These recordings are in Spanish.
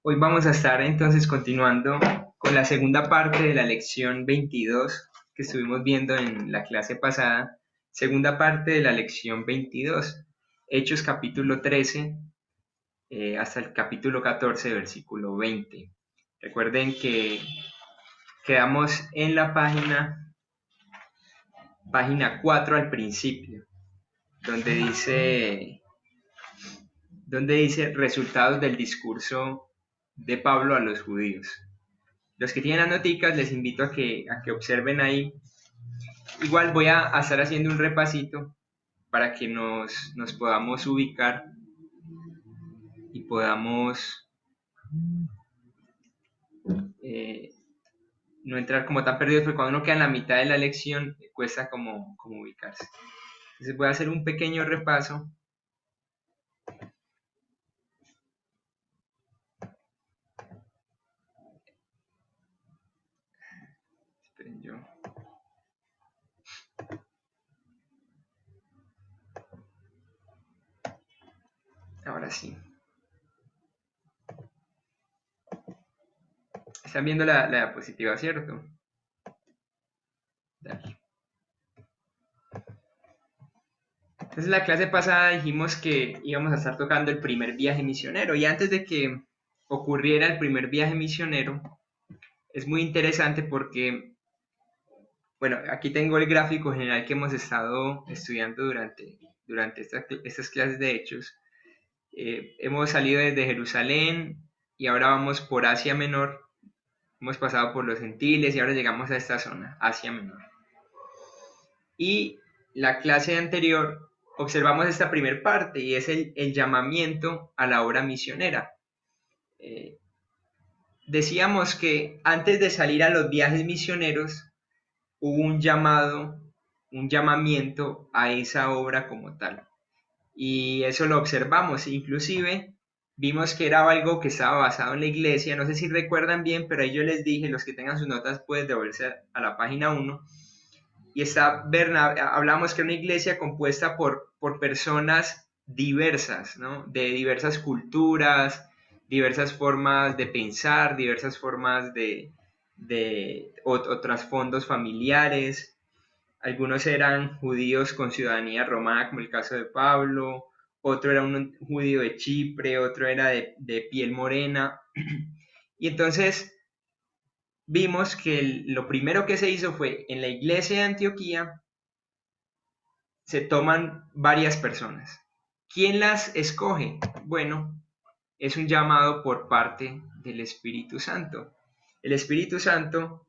Hoy vamos a estar entonces continuando con la segunda parte de la lección 22 que estuvimos viendo en la clase pasada. Segunda parte de la lección 22, Hechos capítulo 13 hasta el capítulo 14, versículo 20. Recuerden que quedamos en la página 4 al principio, donde dice resultados del discurso de Pablo a los judíos. Los que tienen las noticas les invito a que observen ahí. Igual voy a estar haciendo un repasito para que nos podamos ubicar y podamos eh, no entrar como tan perdidos, porque cuando uno queda en la mitad de la lección cuesta como ubicarse. Entonces voy a hacer un pequeño repaso. Esperen yo. Ahora sí. Están viendo la diapositiva, ¿cierto? Dale. Entonces, la clase pasada dijimos que íbamos a estar tocando el primer viaje misionero, y antes de que ocurriera el primer viaje misionero, es muy interesante porque, bueno, aquí tengo el gráfico general que hemos estado estudiando durante estas clases de Hechos. Hemos salido desde Jerusalén y ahora vamos por Asia Menor. Hemos pasado por los gentiles y ahora llegamos a esta zona, Asia Menor. Y la clase anterior observamos esta primera parte, y es el llamamiento a la obra misionera. Decíamos que antes de salir a los viajes misioneros hubo un llamamiento a esa obra como tal. Y eso lo observamos, inclusive vimos que era algo que estaba basado en la iglesia. No sé si recuerdan bien, pero ahí yo les dije, los que tengan sus notas pueden devolverse a la página 1. Y hablamos que era una iglesia compuesta por personas diversas, ¿no? De diversas culturas, diversas formas de pensar, diversas formas o trasfondos familiares. Algunos eran judíos con ciudadanía romana, como el caso de Pablo, otro era un judío de Chipre, otro era de piel morena. Y entonces vimos que lo primero que se hizo fue, en la iglesia de Antioquía, se toman varias personas. ¿Quién las escoge? Bueno, es un llamado por parte del Espíritu Santo. El Espíritu Santo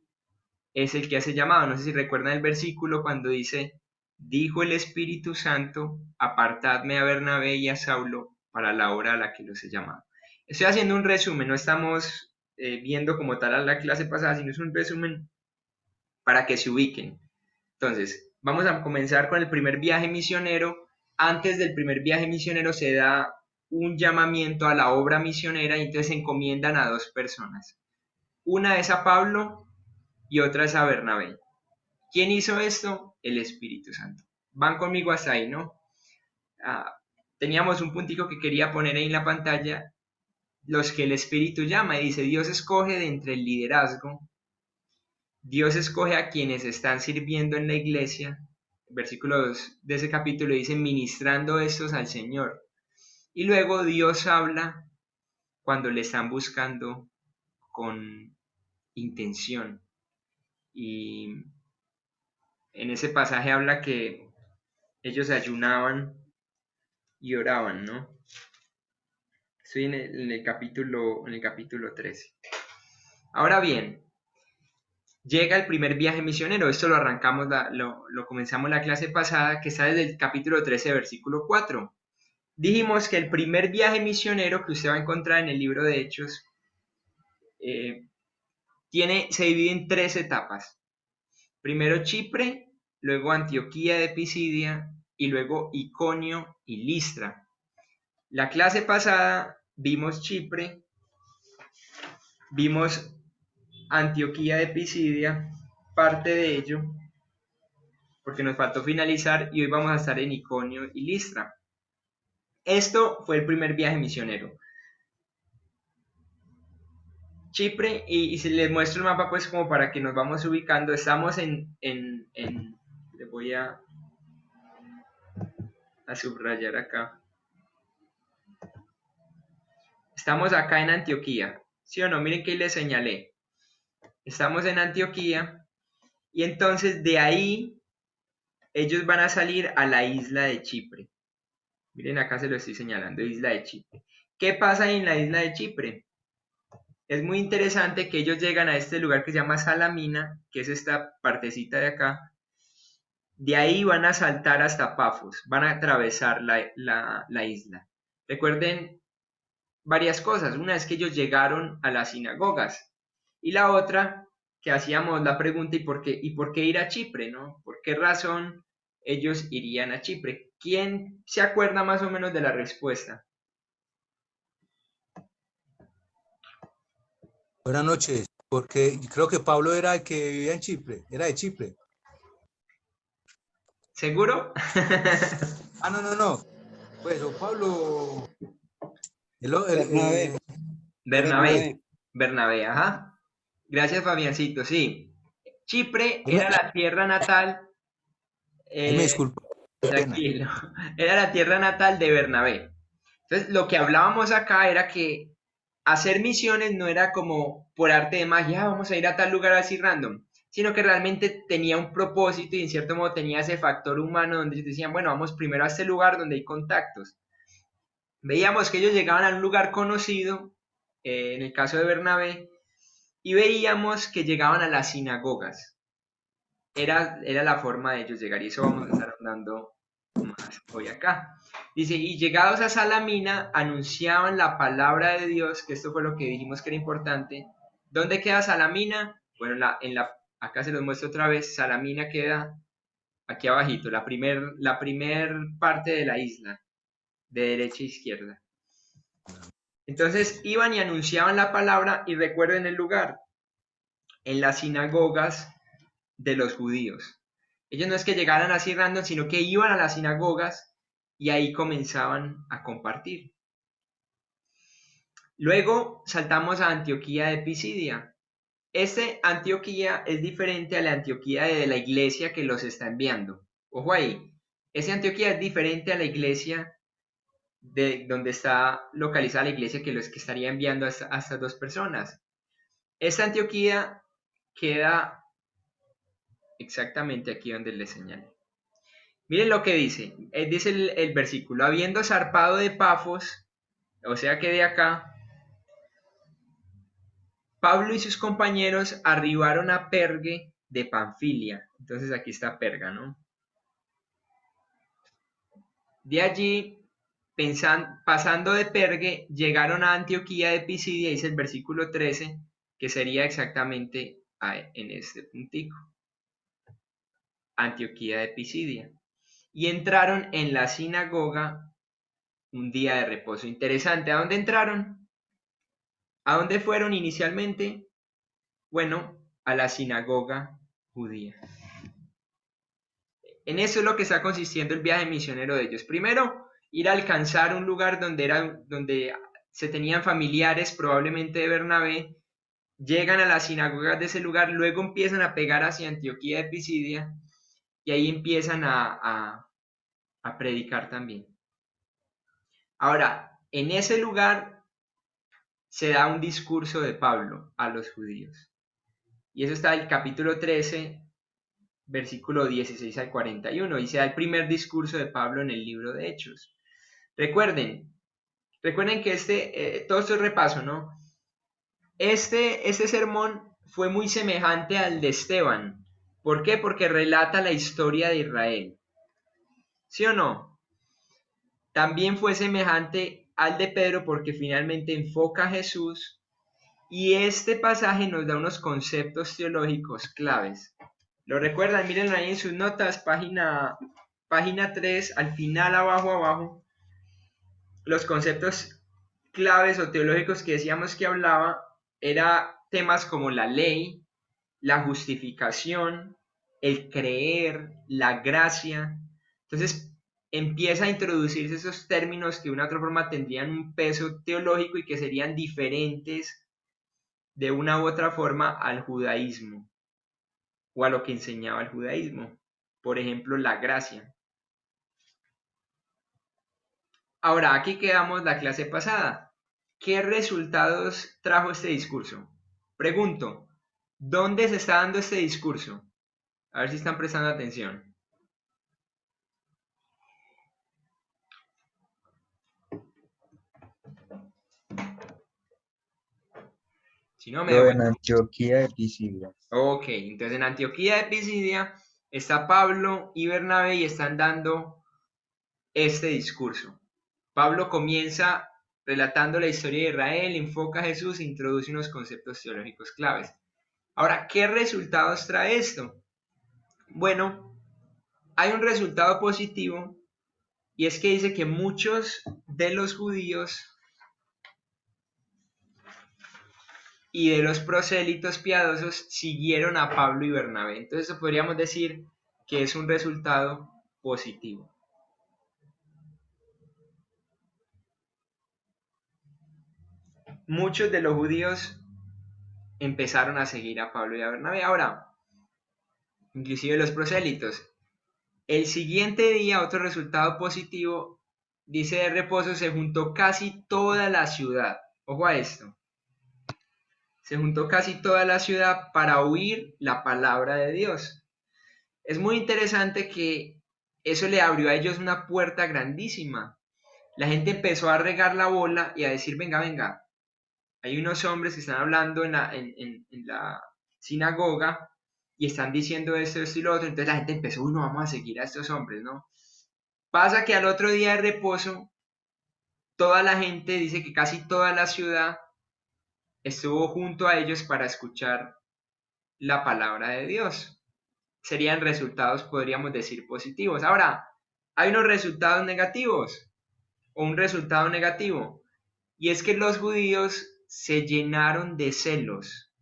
es el que hace llamado. No sé si recuerdan el versículo cuando dice, dijo el Espíritu Santo, apartadme a Bernabé y a Saulo para la obra a la que los he llamado. Estoy haciendo un resumen, no estamos viendo como tal a la clase pasada, sino es un resumen para que se ubiquen. Entonces, vamos a comenzar con el primer viaje misionero. Antes del primer viaje misionero se da un llamamiento a la obra misionera, y entonces se encomiendan a dos personas. Una es a Pablo y otra es a Bernabé. ¿Quién hizo esto? El Espíritu Santo. Van conmigo hasta ahí, ¿no? Ah, teníamos un puntico que quería poner ahí en la pantalla, los que el Espíritu llama, y dice, Dios escoge de entre el liderazgo. Dios escoge a quienes están sirviendo en la iglesia. Versículo 2 de ese capítulo dice, ministrando estos al Señor. Y luego Dios habla cuando le están buscando con intención. Y en ese pasaje habla que ellos ayunaban y oraban, ¿no? Estoy en el capítulo 13. Ahora bien, llega el primer viaje misionero. Esto lo arrancamos, lo comenzamos la clase pasada, que está desde el capítulo 13, versículo 4. Dijimos que el primer viaje misionero que usted va a encontrar en el libro de Hechos se divide en tres etapas. Primero Chipre, luego Antioquía de Pisidia y luego Iconio y Listra. La clase pasada vimos Chipre, vimos Antioquía de Pisidia, parte de ello, porque nos faltó finalizar, y hoy vamos a estar en Iconio y Listra. Esto fue el primer viaje misionero. Chipre, y si les muestro el mapa, pues como para que nos vamos ubicando, estamos le voy a subrayar acá. Estamos acá en Antioquía, ¿sí o no? Miren que les señalé. Estamos en Antioquía y entonces de ahí ellos van a salir a la isla de Chipre. Miren acá se lo estoy señalando, isla de Chipre. ¿Qué pasa en la isla de Chipre? Es muy interesante que ellos llegan a este lugar que se llama Salamina, que es esta partecita de acá. De ahí van a saltar hasta Pafos, van a atravesar la isla. Recuerden varias cosas. Una es que ellos llegaron a las sinagogas y la otra que hacíamos la pregunta ¿y por qué ir a Chipre, no? ¿Por qué razón ellos irían a Chipre? ¿Quién se acuerda más o menos de la respuesta? Buenas noches, porque creo que Pablo era el que vivía en Chipre, era de Chipre. ¿Seguro? Ah, no, no, no. Pues, o Pablo, Bernabé, Bernabé. Bernabé. Bernabé, ajá. Gracias, Fabiancito. Sí. Chipre ahí me, era la tierra natal, ahí me eh, disculpo, qué pena. tranquilo, era la tierra natal de Bernabé. Entonces, lo que hablábamos acá era que hacer misiones no era como por arte de magia, "Ah, vamos a ir a tal lugar así random", sino que realmente tenía un propósito y en cierto modo tenía ese factor humano donde ellos decían, bueno, vamos primero a este lugar donde hay contactos. Veíamos que ellos llegaban a un lugar conocido, en el caso de Bernabé, y veíamos que llegaban a las sinagogas. Era la forma de ellos llegar y eso vamos a estar hablando más hoy acá. Dice, y llegados a Salamina, anunciaban la palabra de Dios, que esto fue lo que dijimos que era importante. ¿Dónde queda Salamina? Bueno, acá se los muestro otra vez. Salamina queda aquí abajito, la primer parte de la isla, de derecha a izquierda. Entonces iban y anunciaban la palabra y recuerden el lugar, en las sinagogas de los judíos. Ellos no es que llegaran así random, sino que iban a las sinagogas y ahí comenzaban a compartir. Luego saltamos a Antioquía de Pisidia. Este Antioquía es diferente a la Antioquía de la iglesia que los está enviando. Ojo ahí, ese Antioquía es diferente a la iglesia de donde está localizada la iglesia que los que estaría enviando a estas dos personas. Esta Antioquía queda exactamente aquí donde les señalé. Miren lo que dice el versículo, habiendo zarpado de Pafos, o sea que de acá, Pablo y sus compañeros arribaron a Pergue de Panfilia. Entonces aquí está Perga, ¿no? De allí, pasando de Pergue, llegaron a Antioquía de Pisidia, dice el versículo 13, que sería exactamente en este puntico. Antioquía de Pisidia. Y entraron en la sinagoga un día de reposo. Interesante, ¿a dónde entraron? ¿A dónde fueron inicialmente? Bueno, a la sinagoga judía. En eso es lo que está consistiendo el viaje misionero de ellos. Primero, ir a alcanzar un lugar donde se tenían familiares, probablemente de Bernabé, llegan a las sinagogas de ese lugar, luego empiezan a pegar hacia Antioquía de Pisidia y ahí empiezan a predicar también. Ahora, en ese lugar se da un discurso de Pablo a los judíos. Y eso está en el capítulo 13, versículo 16 al 41. Y se da el primer discurso de Pablo en el libro de Hechos. Recuerden que todo esto es repaso, ¿no? Este sermón fue muy semejante al de Esteban. ¿Por qué? Porque relata la historia de Israel. ¿Sí o no? También fue semejante al de Pedro porque finalmente enfoca a Jesús y este pasaje nos da unos conceptos teológicos claves. ¿Lo recuerdan? Miren ahí en sus notas, página 3, al final abajo, los conceptos claves o teológicos que decíamos que hablaba, era temas como la ley, la justificación, el creer, la gracia. Entonces empieza a introducirse esos términos que de una u otra forma tendrían un peso teológico y que serían diferentes de una u otra forma al judaísmo o a lo que enseñaba el judaísmo. Por ejemplo, la gracia. Ahora, aquí quedamos la clase pasada. ¿Qué resultados trajo este discurso? Pregunto, ¿dónde se está dando este discurso? A ver si están prestando atención. Si no, me En devuelvo. Antioquía de Pisidia. Ok, entonces en Antioquía de Pisidia está Pablo y Bernabé y están dando este discurso. Pablo comienza relatando la historia de Israel, enfoca a Jesús e introduce unos conceptos teológicos claves. Ahora, ¿qué resultados trae esto? Bueno, hay un resultado positivo y es que dice que muchos de los judíos y de los prosélitos piadosos siguieron a Pablo y Bernabé. Entonces podríamos decir que es un resultado positivo. Muchos de los judíos empezaron a seguir a Pablo y a Bernabé. Ahora, inclusive los prosélitos. El siguiente día, otro resultado positivo, dice de reposo, se juntó casi toda la ciudad. Ojo a esto. Se juntó casi toda la ciudad para oír la palabra de Dios. Es muy interesante que eso le abrió a ellos una puerta grandísima. La gente empezó a regar la bola y a decir, venga, venga, hay unos hombres que están hablando en la sinagoga y están diciendo esto y lo otro. Entonces la gente empezó, no, vamos a seguir a estos hombres, ¿no? Pasa que al otro día de reposo, toda la gente dice que casi toda la ciudad estuvo junto a ellos para escuchar la palabra de Dios. Serían resultados, podríamos decir, positivos. Ahora, hay unos resultados negativos o un resultado negativo, y es que los judíos se llenaron de celos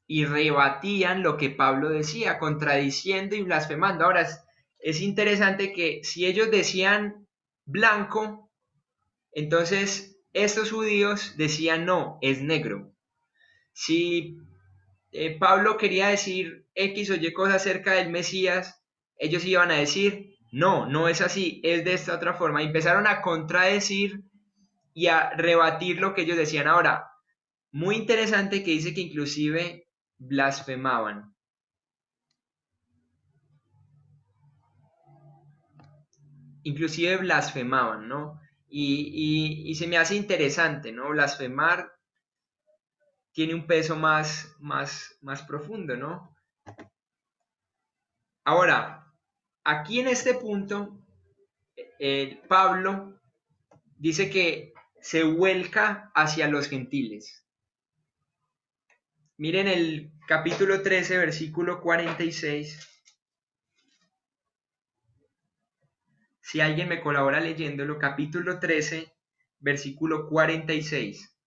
y rebatían lo que Pablo decía, contradiciendo y blasfemando. Ahora, es interesante que si ellos decían blanco, entonces estos judíos decían no, es negro. Si Pablo quería decir X o Y cosa acerca del Mesías, ellos iban a decir no, no es así, es de esta otra forma. Y empezaron a contradecir y a rebatir lo que ellos decían. Ahora, muy interesante que dice que inclusive blasfemaban. Inclusive blasfemaban, ¿no? Y se me hace interesante, ¿no? Blasfemar tiene un peso más profundo, ¿no? Ahora, aquí en este punto, Pablo dice que se vuelca hacia los gentiles. Miren el capítulo 13, versículo 46. Si alguien me colabora leyéndolo, capítulo 13, versículo 46.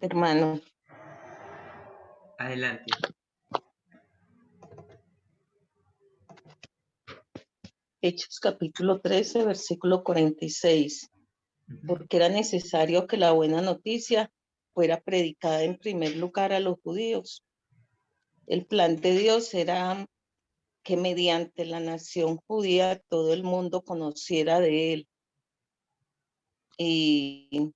Hermano, Adelante. Hechos capítulo 13, versículo 46. Ujú. Porque era necesario que la buena noticia fuera predicada en primer lugar a los judíos. El plan de Dios era que mediante la nación judía todo el mundo conociera de él. Y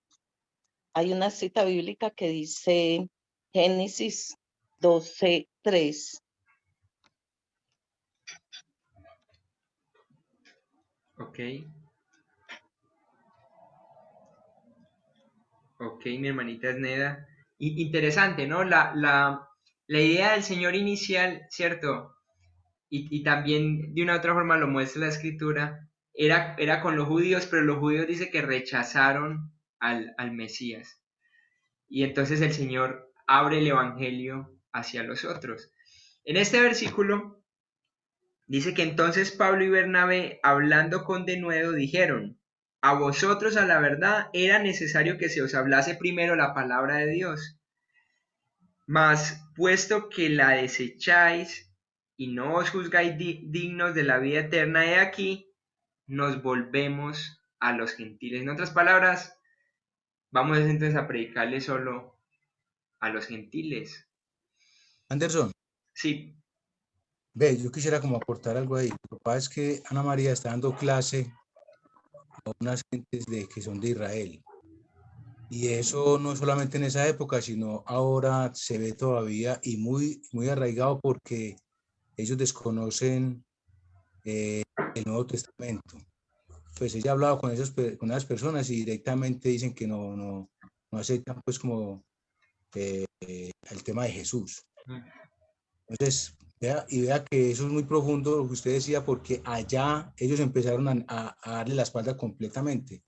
hay una cita bíblica que dice Génesis 12:3. Ok. Ok, mi hermanita Esneda. Interesante, ¿no? La idea del Señor inicial, ¿cierto? Y también de una u otra forma lo muestra la escritura, era con los judíos, pero los judíos dice que rechazaron al Mesías. Y entonces el Señor abre el Evangelio hacia los otros. En este versículo dice que entonces Pablo y Bernabé, hablando con denuedo, dijeron, a vosotros a la verdad era necesario que se os hablase primero la palabra de Dios. Mas puesto que la desecháis y no os juzgáis dignos de la vida eterna, he aquí, nos volvemos a los gentiles. En otras palabras, vamos entonces a predicarle solo a los gentiles. Anderson, Sí, ve, yo quisiera como aportar algo ahí. Lo que pasa es que Ana María está dando clase a unas gentes que son de Israel. Y eso no solamente en esa época, sino ahora se ve todavía y muy arraigado porque ellos desconocen el Nuevo Testamento. Pues ella ha hablado con con esas personas y directamente dicen que no aceptan pues como el tema de Jesús. Entonces, vea que eso es muy profundo lo que usted decía, porque allá ellos empezaron a darle la espalda completamente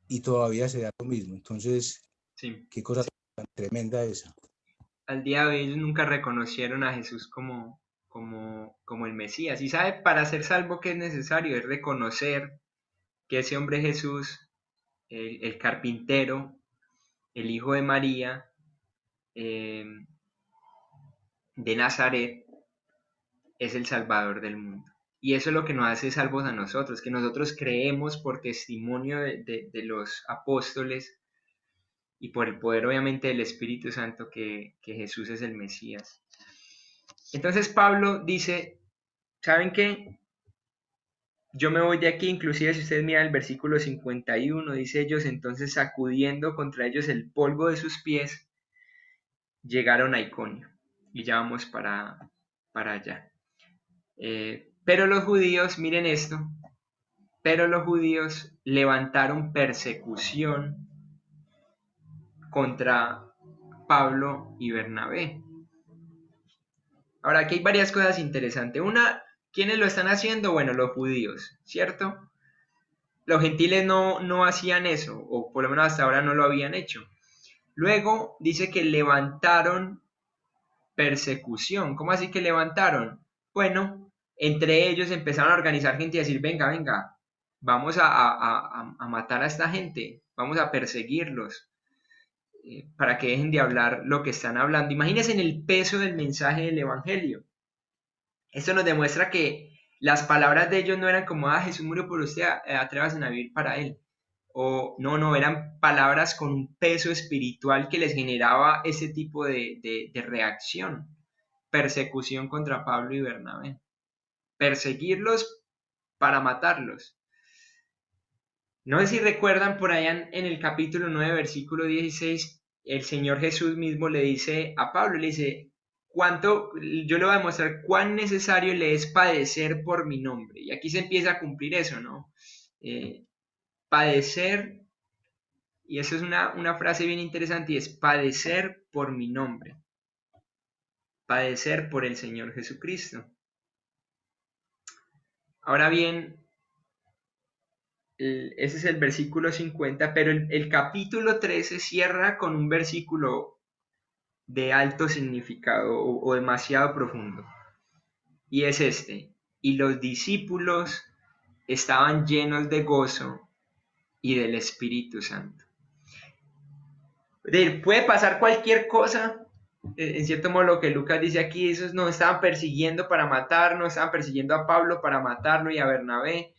y todavía se da lo mismo. Entonces, sí. qué cosa tan tremenda esa. Al día de hoy ellos nunca reconocieron a Jesús como el Mesías. Y sabe, para ser salvo, ¿qué es necesario? Es reconocer que ese hombre Jesús, el carpintero, el hijo de María, eh, de Nazaret, es el Salvador del mundo. Y eso es lo que nos hace salvos a nosotros, que nosotros creemos por testimonio de los apóstoles y por el poder obviamente del Espíritu Santo que Jesús es el Mesías. Entonces Pablo dice, ¿saben qué? Yo me voy de aquí, inclusive si ustedes miran el versículo 51, dice ellos, entonces sacudiendo contra ellos el polvo de sus pies, llegaron a Iconio. Y ya vamos para allá. Pero los judíos, miren esto, pero los judíos levantaron persecución contra Pablo y Bernabé. Ahora, aquí hay varias cosas interesantes. Una, ¿quiénes lo están haciendo? Bueno, los judíos, ¿cierto? Los gentiles no hacían eso, o por lo menos hasta ahora no lo habían hecho. Luego dice que levantaron persecución. ¿Cómo así que levantaron? Bueno, entre ellos empezaron a organizar gente y a decir, venga, venga, vamos a matar a esta gente, vamos a perseguirlos, para que dejen de hablar lo que están hablando. Imagínense en el peso del mensaje del Evangelio. Esto nos demuestra que las palabras de ellos no eran como, Jesús murió por usted, atrévase a vivir para él. O no, eran palabras con un peso espiritual que les generaba ese tipo de reacción. Persecución contra Pablo y Bernabé. Perseguirlos para matarlos. No sé si recuerdan por allá en el capítulo 9, versículo 16, el Señor Jesús mismo le dice a Pablo, le dice, yo le voy a demostrar cuán necesario le es padecer por mi nombre. Y aquí se empieza a cumplir eso, ¿no? Padecer, y eso es una frase bien interesante, y es padecer por mi nombre. Padecer por el Señor Jesucristo. Ahora bien, ese es el versículo 50, pero el capítulo 13 cierra con un versículo de alto significado o demasiado profundo. Y es este, y los discípulos estaban llenos de gozo y del Espíritu Santo. Puede pasar cualquier cosa, en cierto modo lo que Lucas dice aquí, esos nos estaban persiguiendo para matarnos, estaban persiguiendo a Pablo para matarlo y a Bernabé.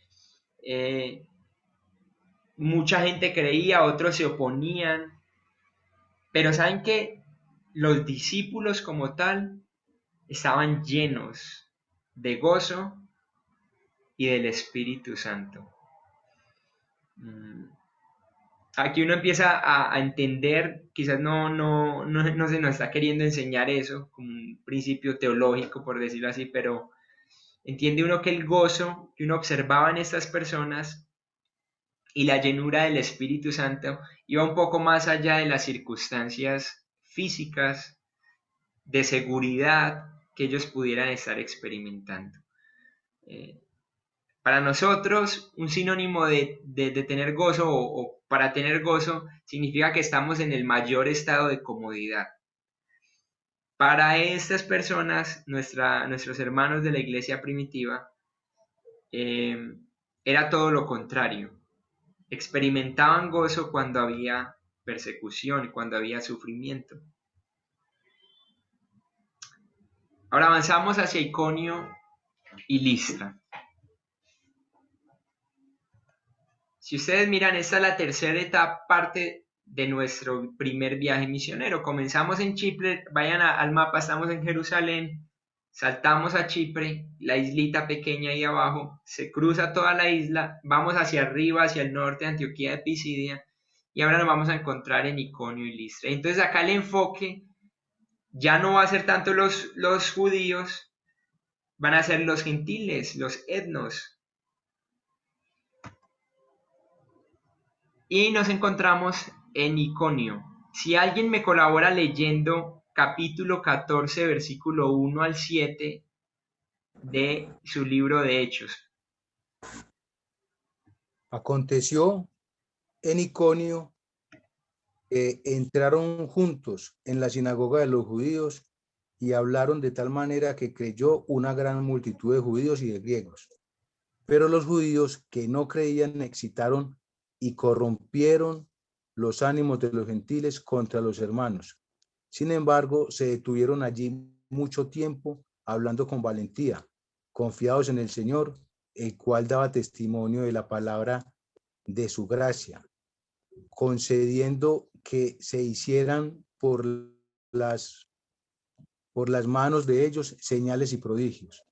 Mucha gente creía, otros se oponían, pero saben que los discípulos como tal estaban llenos de gozo y del Espíritu Santo. Aquí uno empieza a entender, quizás no se nos está queriendo enseñar eso, como un principio teológico, por decirlo así, pero entiende uno que el gozo que uno observaba en estas personas y la llenura del Espíritu Santo iba un poco más allá de las circunstancias físicas de seguridad que ellos pudieran estar experimentando. Para nosotros, un sinónimo de tener gozo o para tener gozo significa que estamos en el mayor estado de comodidad. Para estas personas, nuestros hermanos de la iglesia primitiva, era todo lo contrario. Experimentaban gozo cuando había persecución, cuando había sufrimiento. Ahora avanzamos hacia Iconio y Listra. Si ustedes miran, esta es la tercera etapa, parte de nuestro primer viaje misionero. Comenzamos en Chipre, vayan al mapa, estamos en Jerusalén, saltamos a Chipre, la islita pequeña ahí abajo, se cruza toda la isla, vamos hacia arriba, hacia el norte, Antioquía de Pisidia, y ahora nos vamos a encontrar en Iconio y Listra. Entonces acá el enfoque ya no va a ser tanto los judíos, van a ser los gentiles, los etnos. Y nos encontramos en Iconio. Si alguien me colabora leyendo capítulo 14, versículo 1 al 7 de su libro de Hechos. Aconteció en Iconio que entraron juntos en la sinagoga de los judíos y hablaron de tal manera que creyó una gran multitud de judíos y de griegos. Pero los judíos que no creían excitaron y corrompieron los ánimos de los gentiles contra los hermanos. Sin embargo, se detuvieron allí mucho tiempo hablando con valentía, confiados en el Señor, el cual daba testimonio de la palabra de su gracia, concediendo que se hicieran las manos de ellos señales y prodigios.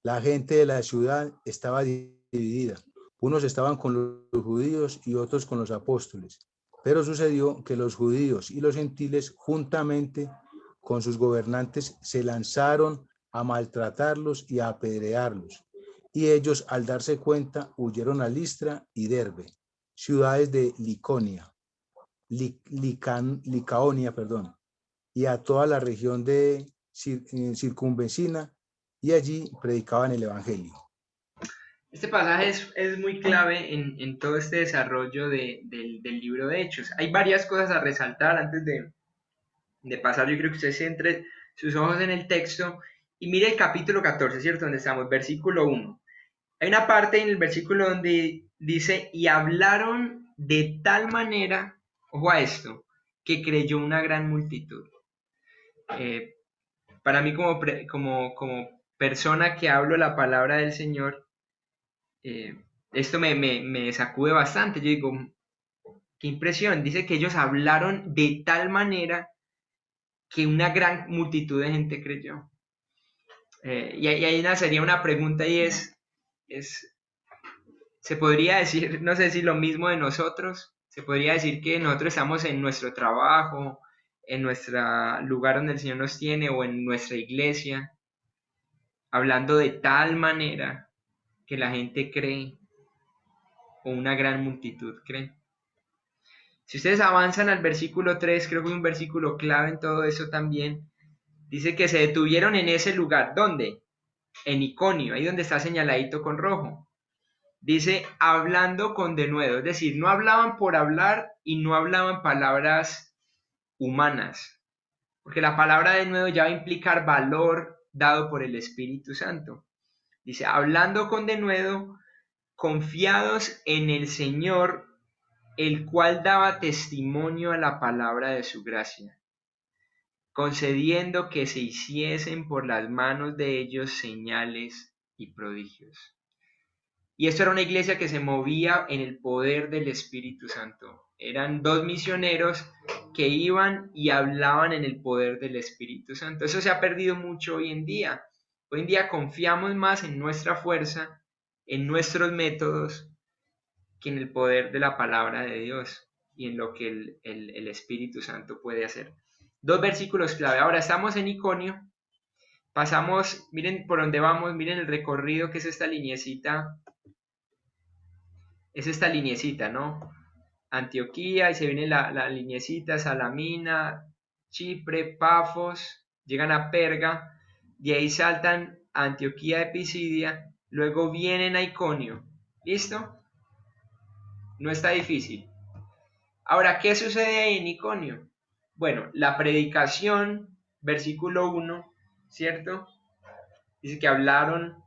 La gente de la ciudad estaba dividida. Unos estaban con los judíos y otros con los apóstoles. Pero sucedió que los judíos y los gentiles, juntamente con sus gobernantes, se lanzaron a maltratarlos y a apedrearlos. Y ellos, al darse cuenta, huyeron a Listra y Derbe, ciudades de Licaonia, y a toda la región de circunvecina, y allí predicaban el evangelio. Este pasaje es muy clave en todo este desarrollo del libro de Hechos. Hay varias cosas a resaltar antes de pasar. Yo creo que usted centre sus ojos en el texto y mire el capítulo 14, ¿cierto? Donde estamos, versículo 1. Hay una parte en el versículo donde dice, y hablaron de tal manera, ojo a esto, que creyó una gran multitud. Para mí como persona que hablo la palabra del Señor, esto me sacude bastante. Yo digo, qué impresión. Dice que ellos hablaron de tal manera que una gran multitud de gente creyó. Y ahí nacería una pregunta y se podría decir, no sé si lo mismo de nosotros, se podría decir que nosotros estamos en nuestro trabajo, en nuestro lugar donde el Señor nos tiene o en nuestra iglesia, hablando de tal manera que la gente cree o una gran multitud cree. Si ustedes avanzan al versículo 3, creo que es un versículo clave en todo eso también, dice que se detuvieron en ese lugar. ¿Dónde? En Iconio, ahí donde está señaladito con rojo. Dice, hablando con denuedo, es decir, no hablaban por hablar y no hablaban palabras humanas, porque la palabra denuedo ya va a implicar valor dado por el Espíritu Santo. Dice, hablando con denuedo, confiados en el Señor, el cual daba testimonio a la palabra de su gracia, concediendo que se hiciesen por las manos de ellos señales y prodigios. Y esto era una iglesia que se movía en el poder del Espíritu Santo. Eran dos misioneros que iban y hablaban en el poder del Espíritu Santo. Eso se ha perdido mucho hoy en día. Hoy en día confiamos más en nuestra fuerza, en nuestros métodos, que en el poder de la palabra de Dios y en lo que el Espíritu Santo puede hacer. Dos versículos clave. Ahora estamos en Iconio. Pasamos, miren por dónde vamos, miren el recorrido que es esta lineecita. Es esta lineecita, ¿no? Antioquía, y se viene la lineecita, Salamina, Chipre, Pafos, llegan a Perga, de ahí saltan a Antioquía de Pisidia, luego vienen a Iconio. ¿Listo? No está difícil. Ahora, ¿qué sucede ahí en Iconio? Bueno, la predicación, versículo 1, ¿cierto? Dice que hablaron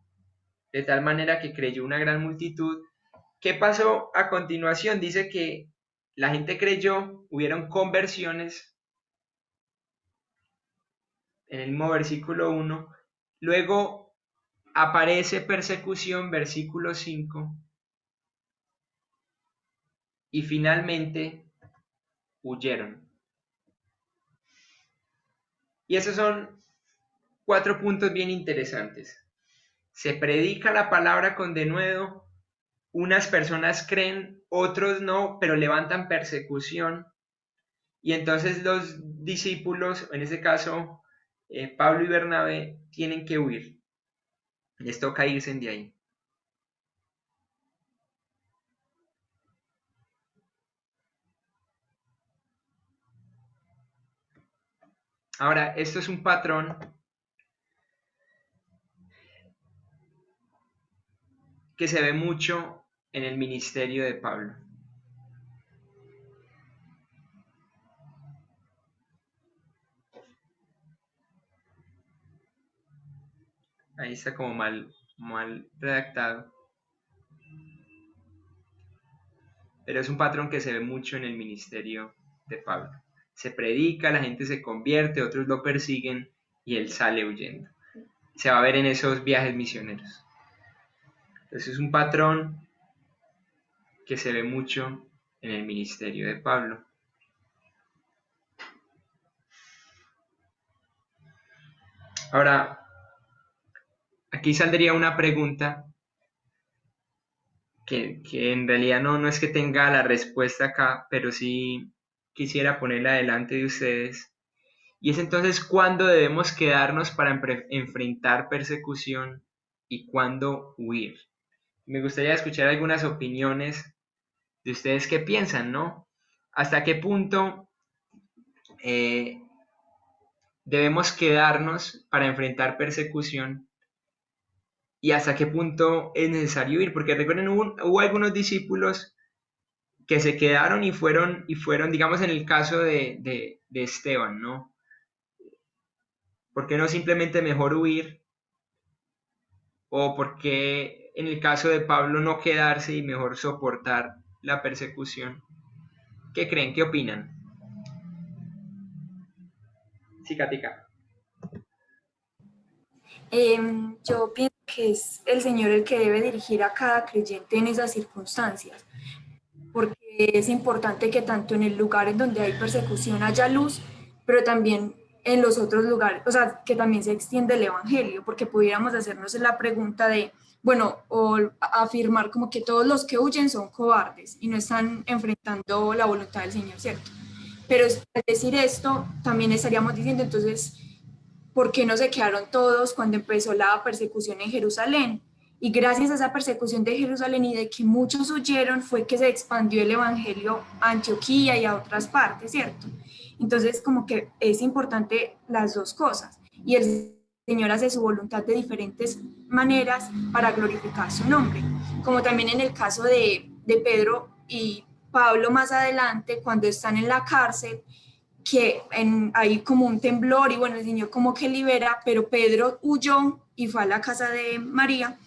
de tal manera que creyó una gran multitud. ¿Qué pasó a continuación? Dice que la gente creyó, hubieron conversiones, en el mismo versículo 1, Luego aparece persecución, versículo 5, y finalmente huyeron. Y esos son 4 puntos bien interesantes. Se predica la palabra con denuedo, unas personas creen, otros no, pero levantan persecución. Y entonces los discípulos, en este caso Pablo y Bernabé, tienen que huir. Les toca irse de ahí. Ahora, esto es un patrón que se ve mucho en el ministerio de Pablo. Ahí está como mal redactado. Pero es un patrón que se ve mucho en el ministerio de Pablo. Se predica, la gente se convierte, otros lo persiguen y él sale huyendo. Se va a ver en esos viajes misioneros. Entonces es un patrón que se ve mucho en el ministerio de Pablo. Ahora, aquí saldría una pregunta que en realidad no es que tenga la respuesta acá, pero sí quisiera ponerla delante de ustedes. Y es entonces cuándo debemos quedarnos para enfrentar persecución y cuándo huir. Me gustaría escuchar algunas opiniones de ustedes qué piensan, ¿no? ¿Hasta qué punto debemos quedarnos para enfrentar persecución y hasta qué punto es necesario ir? Porque recuerden, hubo algunos discípulos que se quedaron y fueron, digamos, en el caso de Esteban, ¿no? ¿Por qué no simplemente mejor huir? ¿O por qué en el caso de Pablo no quedarse y mejor soportar la persecución? ¿Qué creen? ¿Qué opinan? Sí, Katica. Yo pienso que es el Señor el que debe dirigir a cada creyente en esas circunstancias, porque es importante que tanto en el lugar en donde hay persecución haya luz, pero también en los otros lugares, o sea, que también se extiende el Evangelio, porque pudiéramos hacernos la pregunta de, bueno, o afirmar como que todos los que huyen son cobardes y no están enfrentando la voluntad del Señor, ¿cierto? Pero al decir esto, también estaríamos diciendo entonces, ¿por qué no se quedaron todos cuando empezó la persecución en Jerusalén? Y gracias a esa persecución de Jerusalén y de que muchos huyeron fue que se expandió el Evangelio a Antioquía y a otras partes, ¿cierto? Entonces, como que es importante las dos cosas. Y el Señor hace su voluntad de diferentes maneras para glorificar su nombre. Como también en el caso de Pedro y Pablo más adelante, cuando están en la cárcel, que hay como un temblor y bueno, el Señor como que libera, pero Pedro huyó y fue a la casa de María,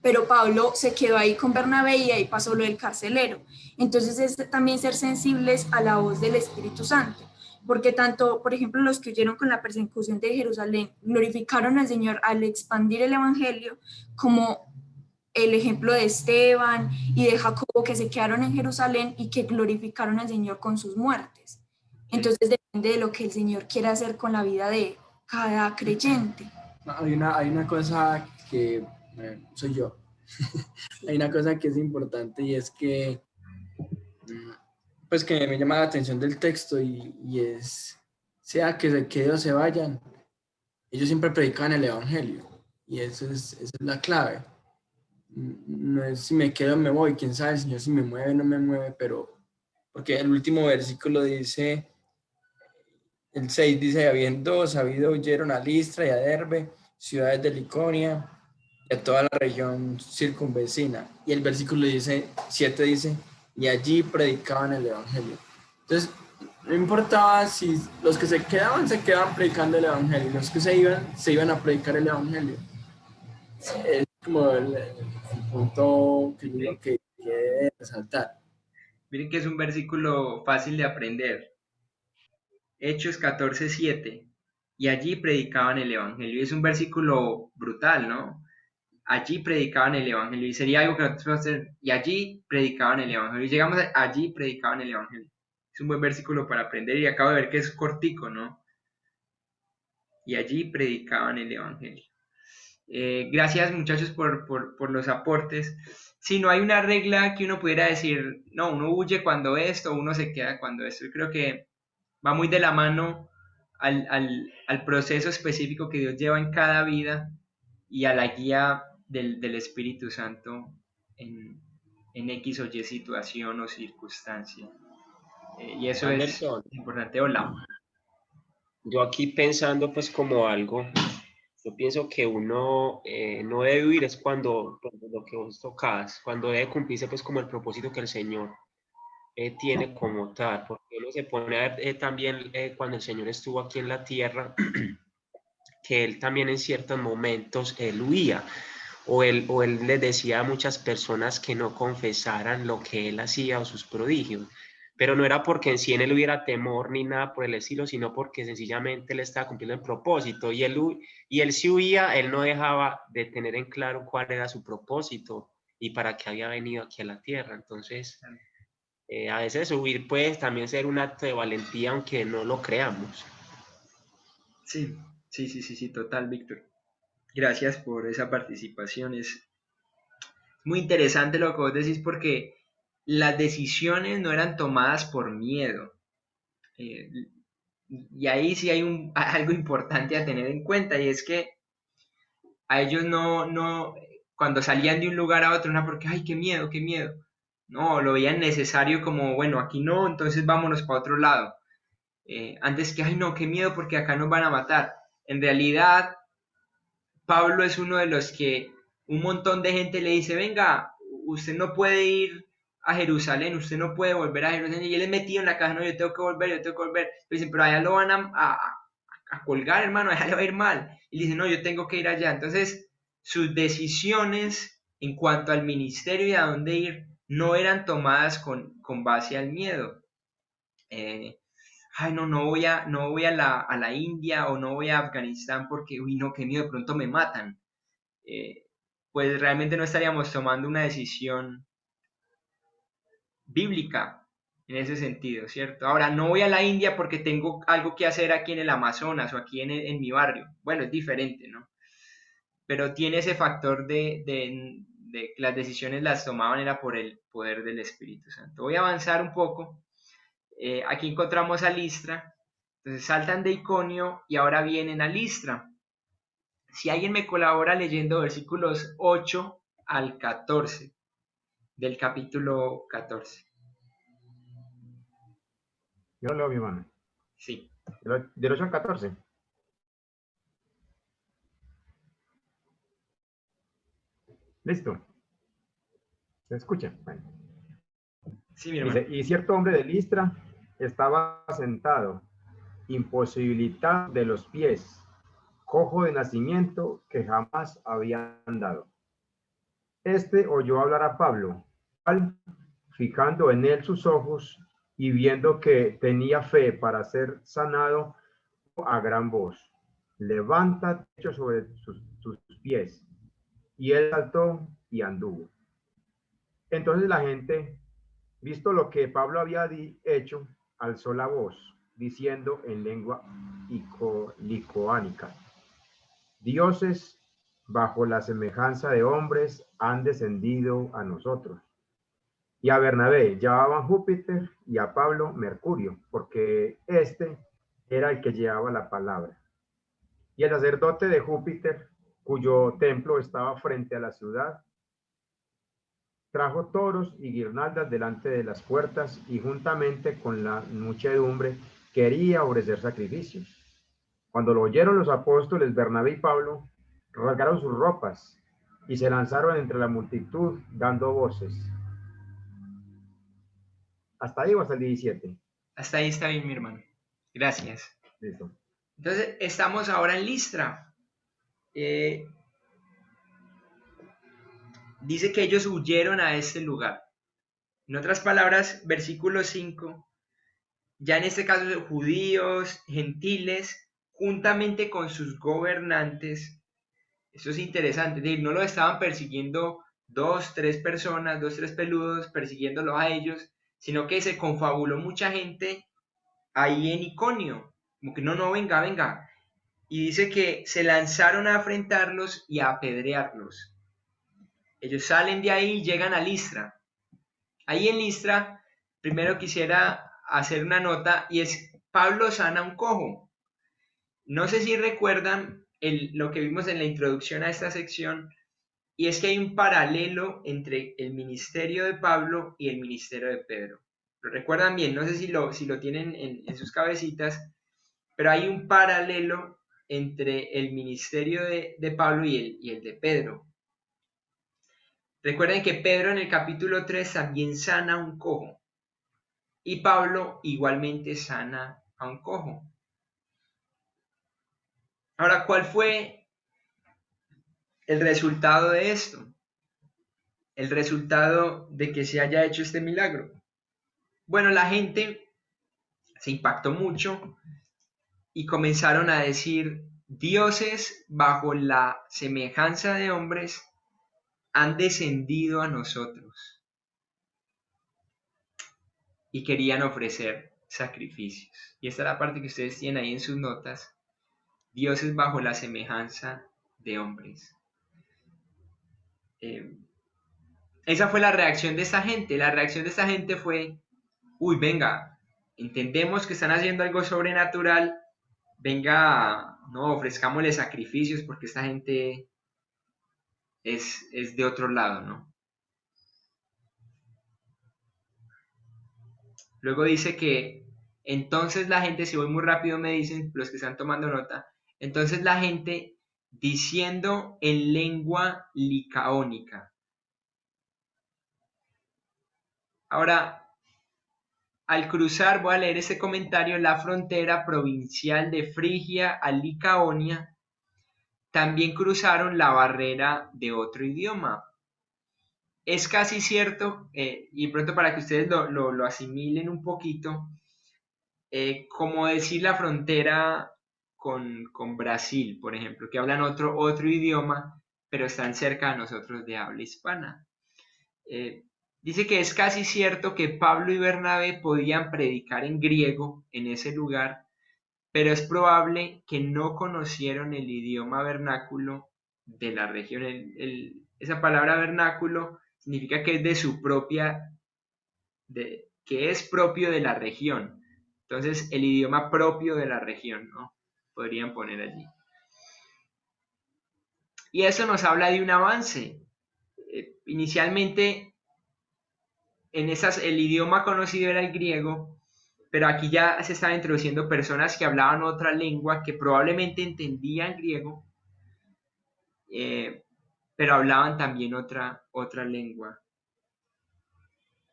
pero Pablo se quedó ahí con Bernabé y ahí pasó lo del carcelero. Entonces es también ser sensibles a la voz del Espíritu Santo, porque tanto, por ejemplo, los que huyeron con la persecución de Jerusalén glorificaron al Señor al expandir el Evangelio, como el ejemplo de Esteban y de Jacobo, que se quedaron en Jerusalén y que glorificaron al Señor con sus muertes. Entonces depende de lo que el Señor quiera hacer con la vida de cada creyente. Hay una cosa que soy yo. Hay una cosa que es importante y es que pues que me llama la atención del texto y es, sea que se quede o se vayan, ellos siempre predican el Evangelio y esa es la clave. No es si me quedo o me voy, quién sabe el Señor si me mueve o no me mueve, pero porque el último versículo dice, el 6 dice, habiendo sabido huyeron a Listra y a Derbe, ciudades de Liconia y a toda la región circunvecina. Y el versículo 7 dice, y allí predicaban el Evangelio. Entonces, no importaba si los que se quedaban predicando el Evangelio, los que se iban a predicar el Evangelio. Es como el punto que digo que debe resaltar. Miren que es un versículo fácil de aprender. Hechos 14:7. y allí predicaban el evangelio. Y es un versículo brutal, ¿no? Allí predicaban el evangelio y sería algo que nosotros podemos hacer, y allí predicaban el evangelio. Y llegamos allí predicaban el evangelio. Es un buen versículo para aprender y acabo de ver que es cortico, ¿no? Y allí predicaban el evangelio. Gracias muchachos por los aportes. Si no hay una regla que uno pudiera decir, no, uno huye cuando esto, uno se queda cuando esto. Yo creo que va muy de la mano al proceso específico que Dios lleva en cada vida y a la guía del Espíritu Santo en X o Y situación o circunstancia. Y eso Anderson, es importante. Hola. yo aquí pensando pues como algo, yo pienso que uno no debe huir es cuando pues, lo que vos tocas, cuando debe cumplirse pues como el propósito que el Señor tiene como tal, porque uno se pone a ver también cuando el Señor estuvo aquí en la tierra, que Él también en ciertos momentos Él huía, o él les decía a muchas personas que no confesaran lo que Él hacía o sus prodigios. Pero no era porque en sí en él hubiera temor ni nada por el estilo, sino porque sencillamente él estaba cumpliendo el propósito y él si huía, él no dejaba de tener en claro cuál era su propósito y para qué había venido aquí a la tierra. Entonces, a veces huir puede también ser un acto de valentía, aunque no lo creamos. Sí, total, Víctor. Gracias por esa participación. Es muy interesante lo que vos decís porque las decisiones no eran tomadas por miedo. Y ahí sí hay algo importante a tener en cuenta y es que a ellos no, cuando salían de un lugar a otro, no porque, ay, qué miedo, qué miedo. No, lo veían necesario como, bueno, aquí no, entonces vámonos para otro lado. Antes que, ay, no, qué miedo porque acá nos van a matar. En realidad, Pablo es uno de los que un montón de gente le dice, venga, usted no puede ir a Jerusalén, usted no puede volver a Jerusalén. Y él es metido en la casa, no, yo tengo que volver, yo tengo que volver. Pero dicen, pero allá lo van a colgar, hermano, allá le va a ir mal. Y dice, no, yo tengo que ir allá. Entonces, sus decisiones en cuanto al ministerio y a dónde ir no eran tomadas con base al miedo. Ay, no voy a la India o no voy a Afganistán porque, uy, no, qué miedo, de pronto me matan. Pues realmente no estaríamos tomando una decisión bíblica en ese sentido, ¿cierto? Ahora, no voy a la India porque tengo algo que hacer aquí en el Amazonas o aquí en mi barrio. Bueno, es diferente, ¿no? Pero tiene ese factor de que las decisiones las tomaban era por el poder del Espíritu Santo. Voy a avanzar un poco. Aquí encontramos a Listra. Entonces saltan de Iconio y ahora vienen a Listra. Si alguien me colabora leyendo versículos 8 al 14 del capítulo 14. Yo lo leo, mi hermano. Sí. Del 8 al 14. Listo. ¿Se escucha? Bueno. Sí, mi hermano. Dice, y cierto hombre de Listra estaba sentado, imposibilitado de los pies, cojo de nacimiento, que jamás había andado. Este oyó hablar a Pablo, cual, fijando en él sus ojos y viendo que tenía fe para ser sanado, a gran voz, levanta techo sobre sus pies. Y él saltó y anduvo. Entonces la gente, visto lo que Pablo había hecho, alzó la voz, diciendo en lengua licoánica, dioses bajo la semejanza de hombres han descendido a nosotros. Y a Bernabé llamaban Júpiter y a Pablo Mercurio, porque este era el que llevaba la palabra. Y el sacerdote de Júpiter, cuyo templo estaba frente a la ciudad, trajo toros y guirnaldas delante de las puertas y juntamente con la muchedumbre quería ofrecer sacrificios. Cuando lo oyeron los apóstoles Bernabé y Pablo, rasgaron sus ropas y se lanzaron entre la multitud dando voces. ¿Hasta ahí o hasta el 17? Hasta ahí está bien, mi hermano. Gracias. Listo. Entonces, estamos ahora en Listra. Dice que ellos huyeron a este lugar. En otras palabras, versículo 5, ya en este caso judíos, gentiles, juntamente con sus gobernantes. Eso es interesante, es decir, no los estaban persiguiendo dos, tres personas, dos, tres peludos, persiguiéndolos a ellos, sino que se confabuló mucha gente ahí en Iconio, como que no, venga, venga. Y dice que se lanzaron a afrentarlos y a apedrearlos. Ellos salen de ahí y llegan a Listra. Ahí en Listra, primero quisiera hacer una nota, y es Pablo sana un cojo. No sé si recuerdan lo que vimos en la introducción a esta sección, y es que hay un paralelo entre el ministerio de Pablo y el ministerio de Pedro. Lo recuerdan bien, no sé si lo tienen en sus cabecitas, pero hay un paralelo entre el ministerio de Pablo y el de Pedro. Recuerden que Pedro en el capítulo 3 también sana a un cojo, y Pablo igualmente sana a un cojo. Ahora, ¿cuál fue el resultado de esto? El resultado de que se haya hecho este milagro. Bueno, la gente se impactó mucho y comenzaron a decir: dioses bajo la semejanza de hombres han descendido a nosotros, y querían ofrecer sacrificios. Y esta es la parte que ustedes tienen ahí en sus notas: dioses bajo la semejanza de hombres. Esa fue la reacción de esta gente. La reacción de esta gente fue: uy, venga, entendemos que están haciendo algo sobrenatural, venga, no, ofrezcámosle sacrificios porque esta gente es de otro lado, ¿no? Luego dice que entonces la gente, si voy muy rápido me dicen los que están tomando nota, entonces la gente diciendo en lengua licaónica. Ahora, al cruzar, voy a leer este comentario, la frontera provincial de Frigia a Licaonia, también cruzaron la barrera de otro idioma. Es casi cierto, y pronto para que ustedes lo asimilen un poquito, como decir la frontera con Brasil, por ejemplo, que hablan otro idioma, pero están cerca de nosotros de habla hispana. Dice que es casi cierto que Pablo y Bernabé podían predicar en griego en ese lugar, pero es probable que no conocieron el idioma vernáculo de la región. Esa palabra vernáculo significa que es de su propia, que es propio de la región. Entonces, el idioma propio de la región, ¿no? Podrían poner allí. Y eso nos habla de un avance. Inicialmente, el idioma conocido era el griego, pero aquí ya se estaban introduciendo personas que hablaban otra lengua, que probablemente entendían griego, pero hablaban también otra lengua.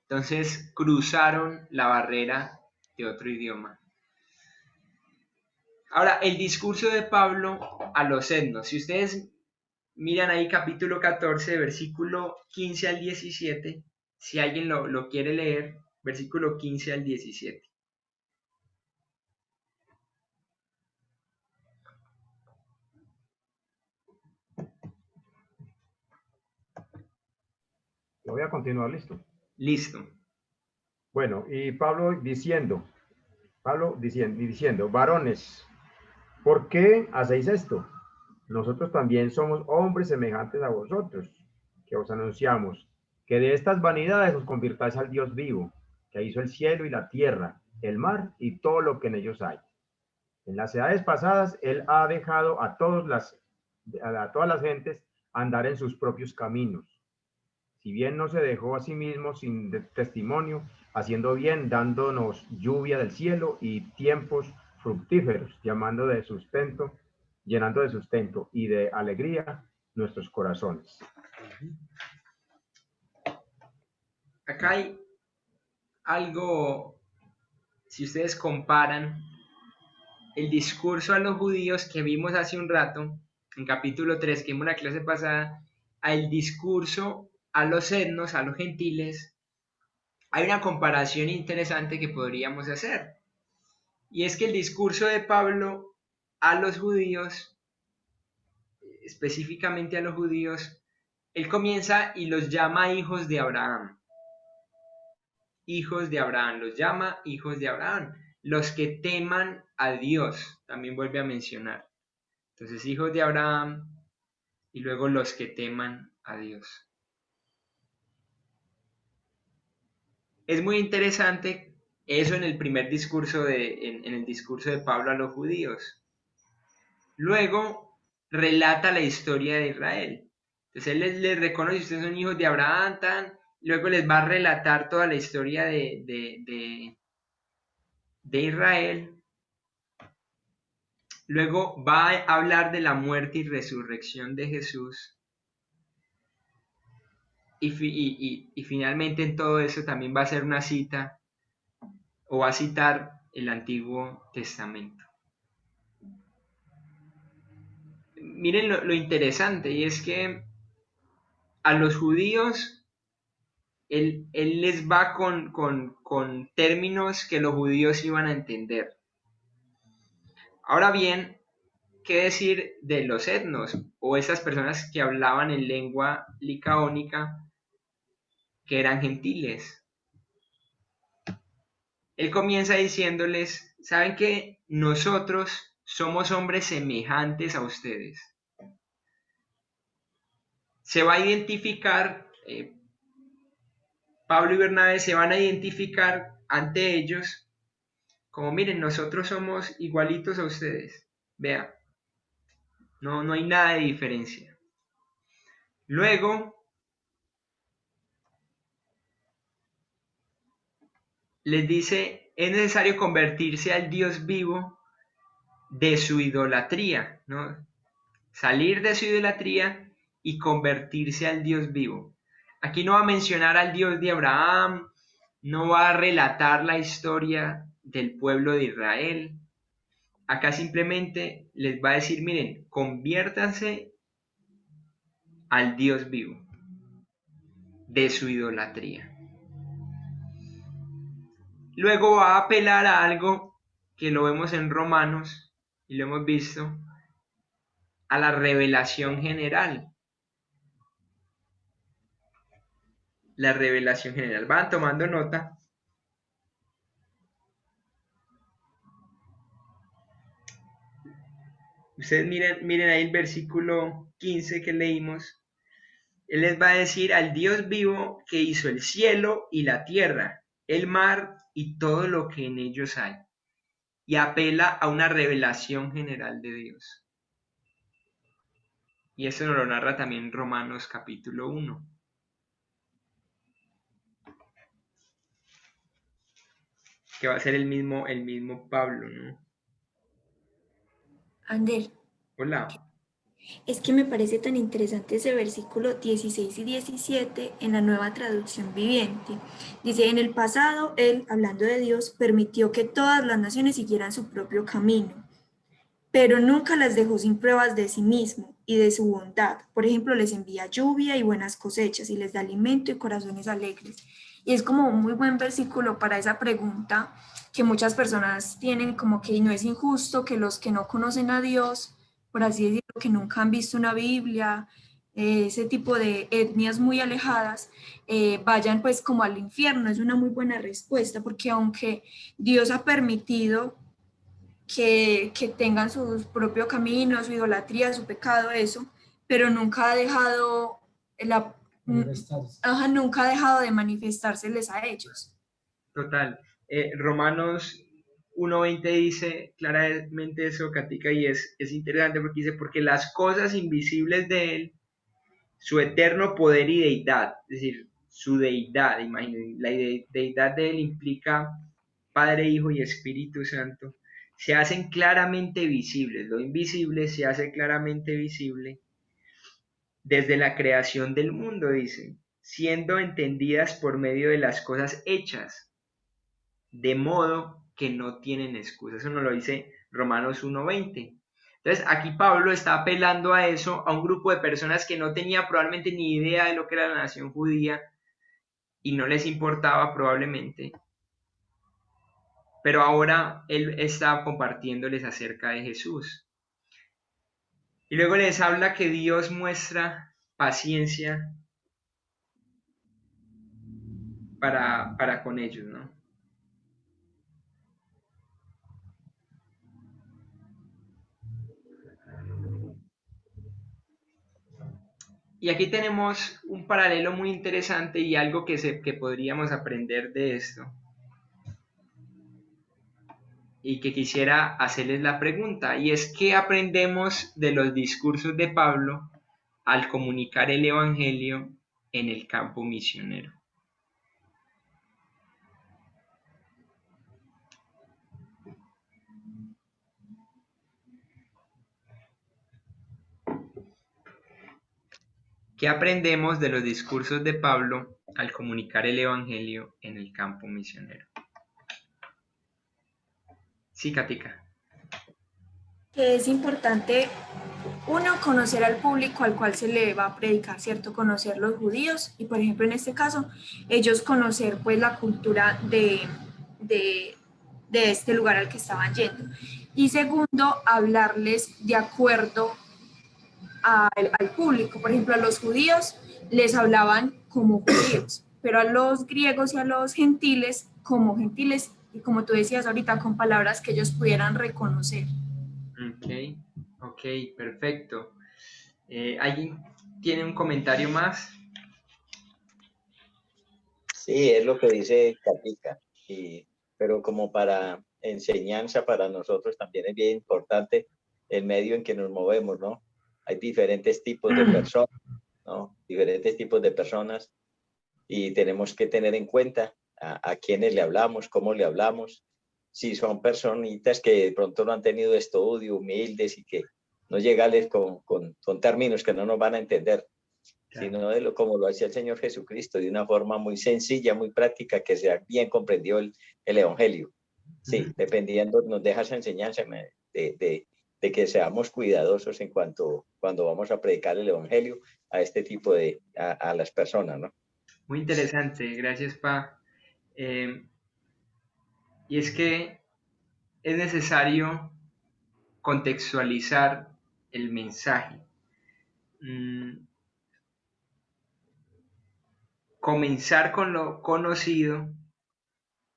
Entonces cruzaron la barrera de otro idioma. Ahora, el discurso de Pablo a los etnos. Si ustedes miran ahí capítulo 14, versículo 15 al 17, si alguien lo quiere leer, versículo 15 al 17. Lo voy a continuar, listo. Listo. Bueno, y Pablo diciendo, varones, ¿por qué hacéis esto? Nosotros también somos hombres semejantes a vosotros, que os anunciamos que de estas vanidades os convirtáis al Dios vivo, que hizo el cielo y la tierra, el mar y todo lo que en ellos hay. En las edades pasadas, Él ha dejado a todas las gentes andar en sus propios caminos. Si bien no se dejó a sí mismo sin testimonio, haciendo bien, dándonos lluvia del cielo y tiempos fructíferos, llenando de sustento y de alegría nuestros corazones. Acá hay algo, si ustedes comparan el discurso a los judíos que vimos hace un rato, en capítulo 3, que vimos la clase pasada, al discurso a los etnos, a los gentiles, hay una comparación interesante que podríamos hacer. Y es que el discurso de Pablo a los judíos, específicamente a los judíos, él comienza y los llama hijos de Abraham. Hijos de Abraham, los llama hijos de Abraham. Los que teman a Dios, también vuelve a mencionar. Entonces, hijos de Abraham y luego los que teman a Dios. Es muy interesante eso en el primer discurso en el discurso de Pablo a los judíos. Luego relata la historia de Israel. Entonces él les reconoce, ustedes son hijos de Abraham, luego les va a relatar toda la historia de Israel. Luego va a hablar de la muerte y resurrección de Jesús. Y finalmente en todo eso también va a hacer una cita, o va a citar el Antiguo Testamento. Miren lo interesante, y es que a los judíos, él les va con términos que los judíos iban a entender. Ahora bien, ¿qué decir de los etnos o esas personas que hablaban en lengua licaónica, que eran gentiles? Él comienza diciéndoles, ¿saben que nosotros somos hombres semejantes a ustedes? Se va a identificar, Pablo y Bernabé se van a identificar ante ellos como, miren, nosotros somos igualitos a ustedes. Vean, no hay nada de diferencia. Luego, les dice, es necesario convertirse al Dios vivo de su idolatría, ¿no? Salir de su idolatría y convertirse al Dios vivo. Aquí no va a mencionar al Dios de Abraham, no va a relatar la historia del pueblo de Israel. Acá simplemente les va a decir, miren, conviértanse al Dios vivo de su idolatría. Luego va a apelar a algo que lo vemos en Romanos y lo hemos visto, a la revelación general. La revelación general. Van tomando nota. Ustedes miren ahí el versículo 15 que leímos. Él les va a decir al Dios vivo que hizo el cielo y la tierra, el mar y todo lo que en ellos hay. Y apela a una revelación general de Dios. Y eso nos lo narra también Romanos capítulo 1. Que va a ser el mismo Pablo, ¿no? Ander, Hola. es que me parece tan interesante ese versículo 16 y 17 en la Nueva Traducción Viviente. Dice, en el pasado, Él, hablando de Dios, permitió que todas las naciones siguieran su propio camino, pero nunca las dejó sin pruebas de sí mismo y de su bondad. Por ejemplo, les envía lluvia y buenas cosechas y les da alimento y corazones alegres. Y es como un muy buen versículo para esa pregunta que muchas personas tienen, como que no es injusto que los que no conocen a Dios, por así decirlo, que nunca han visto una Biblia, ese tipo de etnias muy alejadas, vayan pues como al infierno. Es una muy buena respuesta, porque aunque Dios ha permitido que tengan su propio camino, su idolatría, su pecado, eso, pero nunca ha dejado nunca ha dejado de manifestárseles a ellos. Total. Romanos 1:20 dice claramente eso, Katica, y es interesante porque dice, porque las cosas invisibles de Él, su eterno poder y deidad, es decir, su deidad, imagínense, la deidad de Él implica Padre, Hijo y Espíritu Santo, se hacen claramente visibles, lo invisible se hace claramente visible desde la creación del mundo, dice, siendo entendidas por medio de las cosas hechas, de modo que no tienen excusa. Eso nos lo dice Romanos 1:20. Entonces, aquí Pablo está apelando a eso, a un grupo de personas que no tenía probablemente ni idea de lo que era la nación judía y no les importaba probablemente. Pero ahora él está compartiéndoles acerca de Jesús. Y luego les habla que Dios muestra paciencia para con ellos, ¿no? Y aquí tenemos un paralelo muy interesante y algo que podríamos aprender de esto. Y que quisiera hacerles la pregunta, y es ¿qué aprendemos de los discursos de Pablo al comunicar el Evangelio en el campo misionero? ¿Qué aprendemos de los discursos de Pablo al comunicar el Evangelio en el campo misionero? Sí, Katica. Que es importante, uno, conocer al público al cual se le va a predicar, ¿cierto? Conocer los judíos y, por ejemplo, en este caso, ellos conocer pues la cultura de, de este lugar al que estaban yendo. Y segundo, hablarles de acuerdo al público. Por ejemplo, a los judíos les hablaban como judíos, pero a los griegos y a los gentiles como gentiles y como tú decías ahorita, con palabras que ellos pudieran reconocer. Ok, perfecto. ¿Alguien tiene un comentario más? Sí, es lo que dice Katica, pero como para enseñanza para nosotros también es bien importante el medio en que nos movemos, ¿no? Hay diferentes tipos de personas, ¿no? Diferentes tipos de personas y tenemos que tener en cuenta a quiénes le hablamos, cómo le hablamos, si son personitas que de pronto no han tenido estudio, humildes y que no llegarles con términos que no nos van a entender, sino de como lo hacía el Señor Jesucristo, de una forma muy sencilla, muy práctica, que sea bien comprendido el Evangelio. Sí, dependiendo, nos deja esa enseñanza de que seamos cuidadosos en cuando vamos a predicar el Evangelio a este tipo a las personas, ¿no? Muy interesante, gracias, Pa. Y es que es necesario contextualizar el mensaje. Comenzar con lo conocido,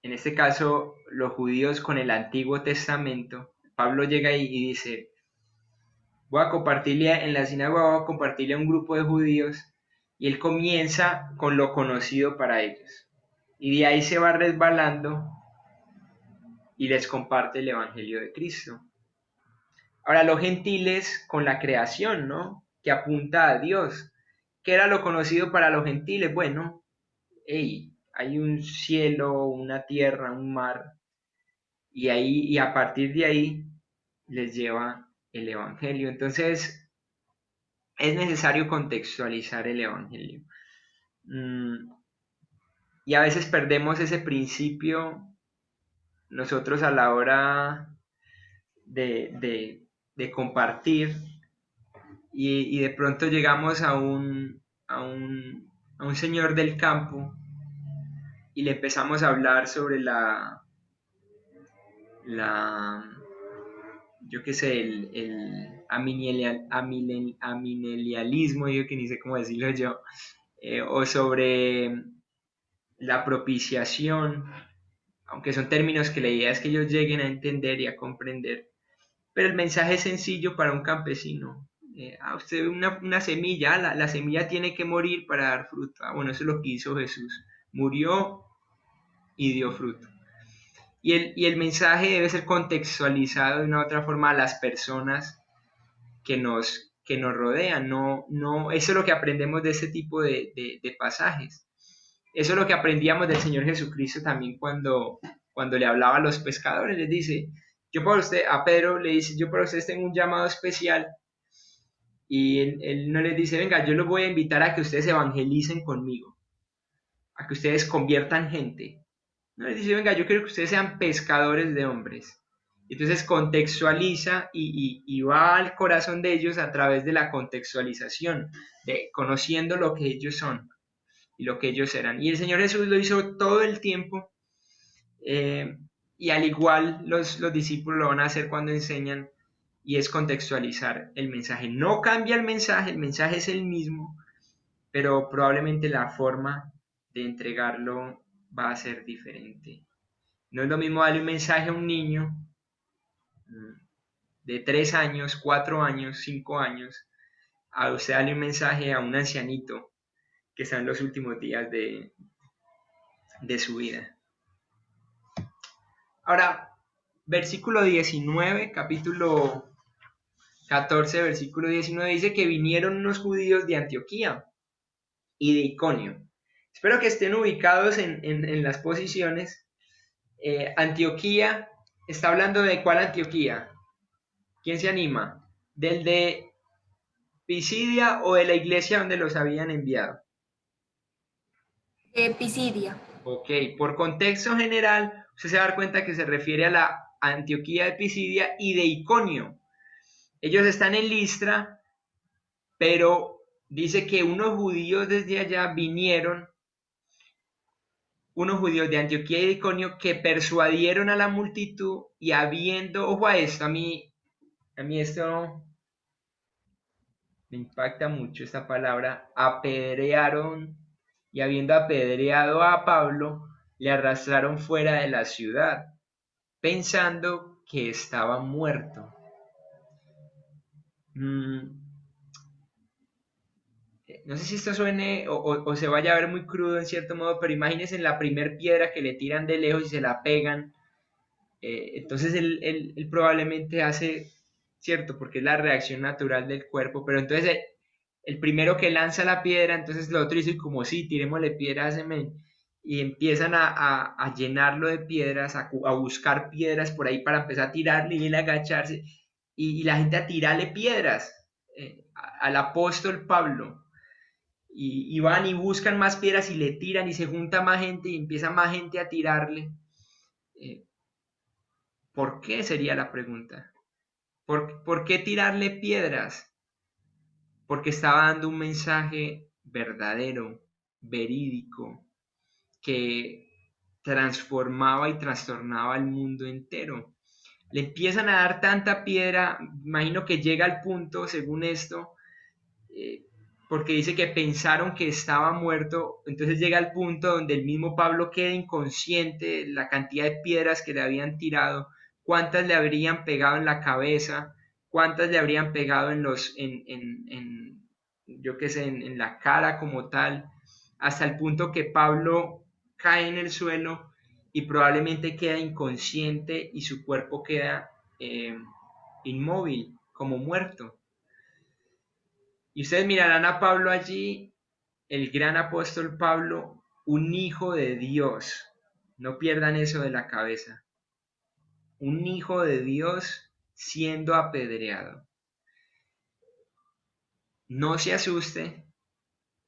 en este caso los judíos con el Antiguo Testamento. Pablo llega y dice, voy a compartirle en la sinagoga, voy a compartirle a un grupo de judíos, y él comienza con lo conocido para ellos. Y de ahí se va resbalando y les comparte el Evangelio de Cristo. Ahora, los gentiles con la creación, ¿no? Que apunta a Dios. ¿Qué era lo conocido para los gentiles? Bueno, hay un cielo, una tierra, un mar, y a partir de ahí les lleva el Evangelio. Entonces, es necesario contextualizar el Evangelio. Y a veces perdemos ese principio nosotros a la hora de compartir y de pronto llegamos a un señor del campo y le empezamos a hablar sobre yo qué sé, el aminelialismo, yo que ni sé cómo decirlo yo, o sobre la propiciación, aunque son términos que la idea es que ellos lleguen a entender y a comprender, pero el mensaje es sencillo para un campesino. Usted ve una semilla, la semilla tiene que morir para dar fruto. Bueno, eso es lo que hizo Jesús. Murió y dio fruto. Y el mensaje debe ser contextualizado de una u otra forma a las personas que nos rodean. No, eso es lo que aprendemos de este tipo de pasajes. Eso es lo que aprendíamos del Señor Jesucristo también cuando le hablaba a los pescadores. Les dice, a Pedro le dice, yo para ustedes tengo un llamado especial. Y él no les dice, venga, yo los voy a invitar a que ustedes evangelicen conmigo, a que ustedes conviertan gente. No les dice, venga, yo quiero que ustedes sean pescadores de hombres. Entonces contextualiza y va al corazón de ellos a través de la contextualización, de conociendo lo que ellos son y lo que ellos eran. Y el Señor Jesús lo hizo todo el tiempo, y al igual los discípulos lo van a hacer cuando enseñan, y es contextualizar el mensaje. No cambia el mensaje es el mismo, pero probablemente la forma de entregarlo va a ser diferente. No es lo mismo darle un mensaje a un niño de 3 años, 4 años, 5 años, a usted darle un mensaje a un ancianito que está en los últimos días de su vida. Ahora, versículo 19, capítulo 14, versículo 19, dice que vinieron unos judíos de Antioquía y de Iconio. Espero que estén ubicados en las posiciones. Antioquía, ¿está hablando de cuál Antioquía? ¿Quién se anima? ¿Del de Pisidia o de la iglesia donde los habían enviado? Pisidia. Ok, por contexto general, usted se va a dar cuenta que se refiere a la Antioquía de Pisidia y de Iconio. Ellos están en Listra, pero dice que unos judíos desde allá vinieron, unos judíos de Antioquía y de Iconio, que persuadieron a la multitud y habiendo, ojo a esto, a mí esto me impacta mucho, esta palabra, apedrearon, y habiendo apedreado a Pablo, le arrastraron fuera de la ciudad, pensando que estaba muerto. No sé si esto suene o se vaya a ver muy crudo en cierto modo, pero imagínense la primer piedra que le tiran de lejos y se la pegan. Entonces él probablemente hace, cierto, porque es la reacción natural del cuerpo, pero entonces el primero que lanza la piedra, entonces los otros dicen como sí, tirémosle piedra a ese men, y empiezan a llenarlo de piedras, a buscar piedras por ahí para empezar a tirarle y él agacharse, y la gente a tirarle piedras al apóstol Pablo. Y van y buscan más piedras y le tiran y se junta más gente y empieza más gente a tirarle. ¿Por qué sería la pregunta? ¿Por qué tirarle piedras? Porque estaba dando un mensaje verdadero, verídico, que transformaba y trastornaba el mundo entero. Le empiezan a dar tanta piedra, imagino que llega al punto, según esto, porque dice que pensaron que estaba muerto, entonces llega al punto donde el mismo Pablo queda inconsciente, la cantidad de piedras que le habían tirado, cuántas le habrían pegado en la cabeza, cuántas le habrían pegado yo qué sé, en la cara como tal, hasta el punto que Pablo cae en el suelo y probablemente queda inconsciente y su cuerpo queda inmóvil, como muerto. Y ustedes mirarán a Pablo allí, el gran apóstol Pablo, un hijo de Dios. No pierdan eso de la cabeza. Un hijo de Dios siendo apedreado. No se asuste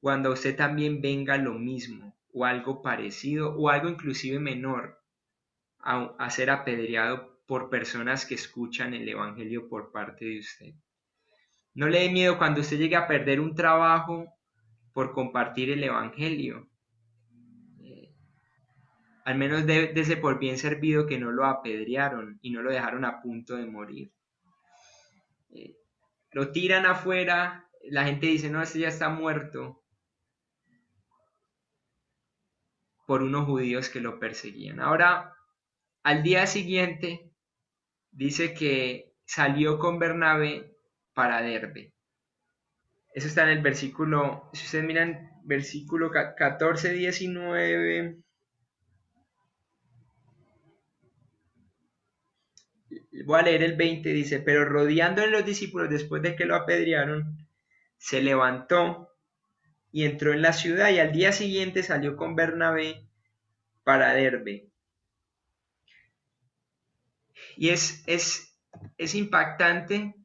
cuando a usted también venga lo mismo, o algo parecido, o algo inclusive menor, a ser apedreado por personas que escuchan el Evangelio por parte de usted. No le dé miedo cuando usted llegue a perder un trabajo por compartir el Evangelio. Al menos dese por bien servido que no lo apedrearon y no lo dejaron a punto de morir. Lo tiran afuera, la gente dice, no, este ya está muerto, por unos judíos que lo perseguían. Ahora, al día siguiente, dice que salió con Bernabé para Derbe. Eso está en el versículo, si ustedes miran, versículo 14, 19... Voy a leer el 20, dice, pero rodeándole los discípulos después de que lo apedrearon, se levantó y entró en la ciudad y al día siguiente salió con Bernabé para Derbe. Y es impactante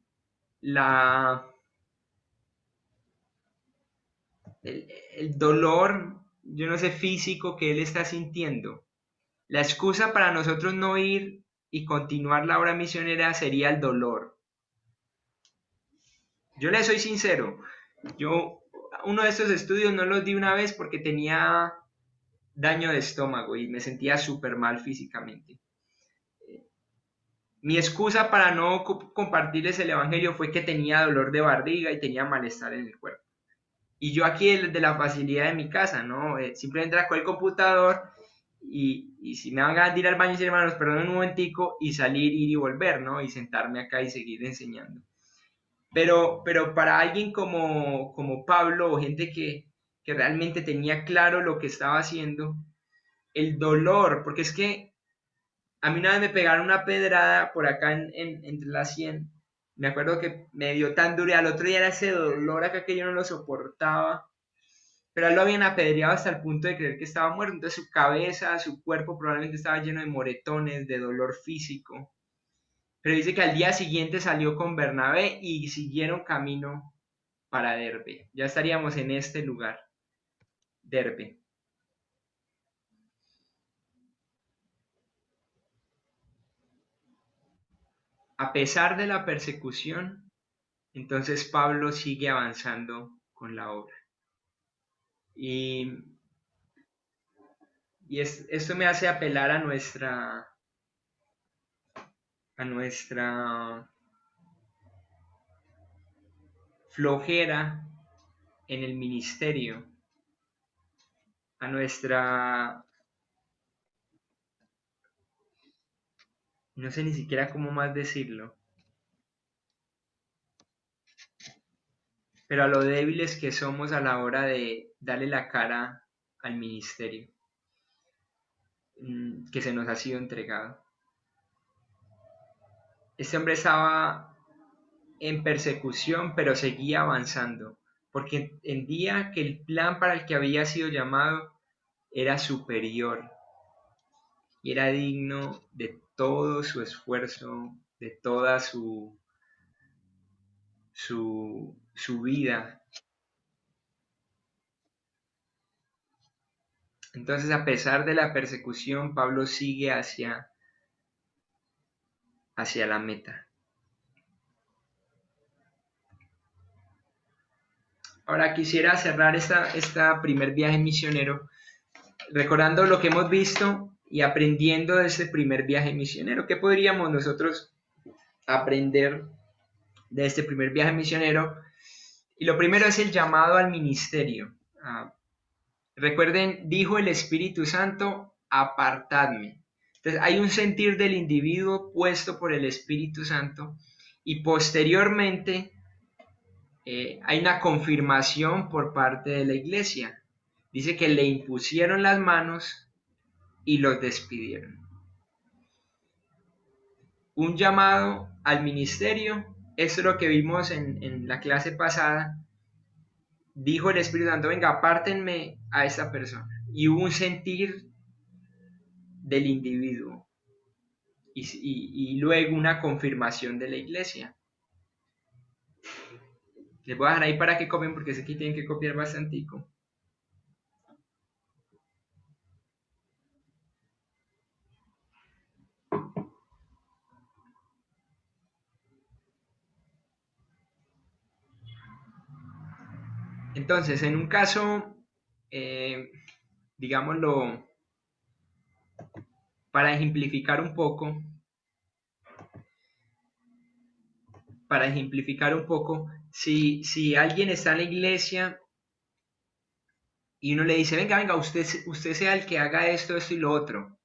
el dolor, yo no sé, físico que él está sintiendo. La excusa para nosotros no ir y continuar la obra misionera sería el dolor. Yo le soy sincero, yo uno de estos estudios no los di una vez porque tenía daño de estómago y me sentía súper mal físicamente. Mi excusa para no compartirles el evangelio fue que tenía dolor de barriga y tenía malestar en el cuerpo. Y yo aquí de la facilidad de mi casa, ¿no? Simplemente con el computador y si me van a ir al baño, y hermanos, perdón un momentico, y salir, ir y volver, ¿no? Y sentarme acá y seguir enseñando. Pero para alguien como Pablo o gente que realmente tenía claro lo que estaba haciendo, el dolor, porque es que a mí una vez me pegaron una pedrada por acá entre las 100. Me acuerdo que me dio tan duro y al otro día era ese dolor acá que yo no lo soportaba. Pero a él lo habían apedreado hasta el punto de creer que estaba muerto. Entonces su cabeza, su cuerpo probablemente estaba lleno de moretones, de dolor físico. Pero dice que al día siguiente salió con Bernabé y siguieron camino para Derbe. Ya estaríamos en este lugar, Derbe. A pesar de la persecución, entonces Pablo sigue avanzando con la obra. Y esto me hace apelar a nuestra flojera en el ministerio, a nuestra, no sé ni siquiera cómo más decirlo, pero a lo débiles que somos a la hora de darle la cara al ministerio que se nos ha sido entregado. Este hombre estaba en persecución, pero seguía avanzando, porque entendía que el plan para el que había sido llamado era superior y era digno de todo su esfuerzo, de toda su vida. Entonces, a pesar de la persecución, Pablo sigue hacia la meta. Ahora quisiera cerrar esta primer viaje misionero recordando lo que hemos visto y aprendiendo de este primer viaje misionero. ¿Qué podríamos nosotros aprender de este primer viaje misionero? Y lo primero es el llamado al ministerio. Recuerden, dijo el Espíritu Santo, apartadme. Entonces hay un sentir del individuo puesto por el Espíritu Santo y posteriormente hay una confirmación por parte de la iglesia. Dice que le impusieron las manos y los despidieron. Un llamado al ministerio, eso es lo que vimos en la clase pasada. Dijo el Espíritu Santo, venga, apártenme a esta persona. Y hubo un sentir del individuo y luego una confirmación de la iglesia. Les voy a dejar ahí para que copien porque sé que tienen que copiar bastantico. Entonces, en un caso, digámoslo, para ejemplificar un poco, si alguien está en la iglesia y uno le dice, venga, usted sea el que haga esto y lo otro,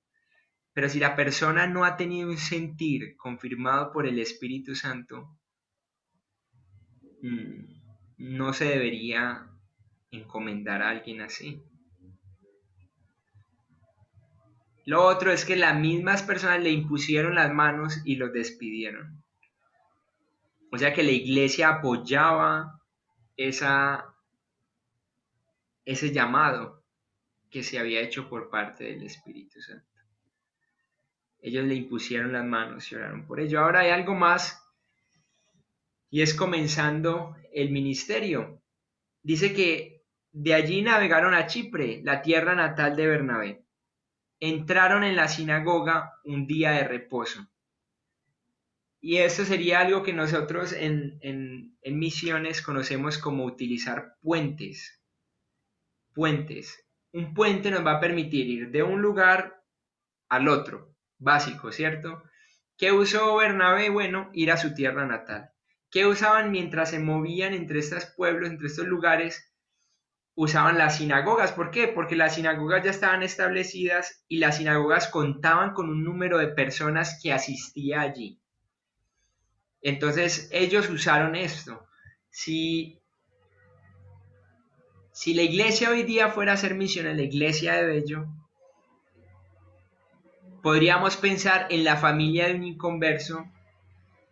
pero si la persona no ha tenido un sentir confirmado por el Espíritu Santo, no se debería encomendar a alguien así. Lo otro es que las mismas personas le impusieron las manos y los despidieron. O sea que la iglesia apoyaba ese llamado que se había hecho por parte del Espíritu Santo. Ellos le impusieron las manos y oraron por ello. Ahora hay algo más y es comenzando el ministerio. Dice que de allí navegaron a Chipre, la tierra natal de Bernabé. Entraron en la sinagoga un día de reposo. Y esto sería algo que nosotros en misiones conocemos como utilizar puentes. Puentes. Un puente nos va a permitir ir de un lugar al otro, básico, ¿cierto? ¿Qué usó Bernabé? Bueno, ir a su tierra natal. ¿Qué usaban mientras se movían entre estos pueblos, entre estos lugares? Usaban las sinagogas. ¿Por qué? Porque las sinagogas ya estaban establecidas y las sinagogas contaban con un número de personas que asistía allí. Entonces ellos usaron esto. Si la iglesia hoy día fuera a hacer misiones, la iglesia de Bello, podríamos pensar en la familia de un inconverso,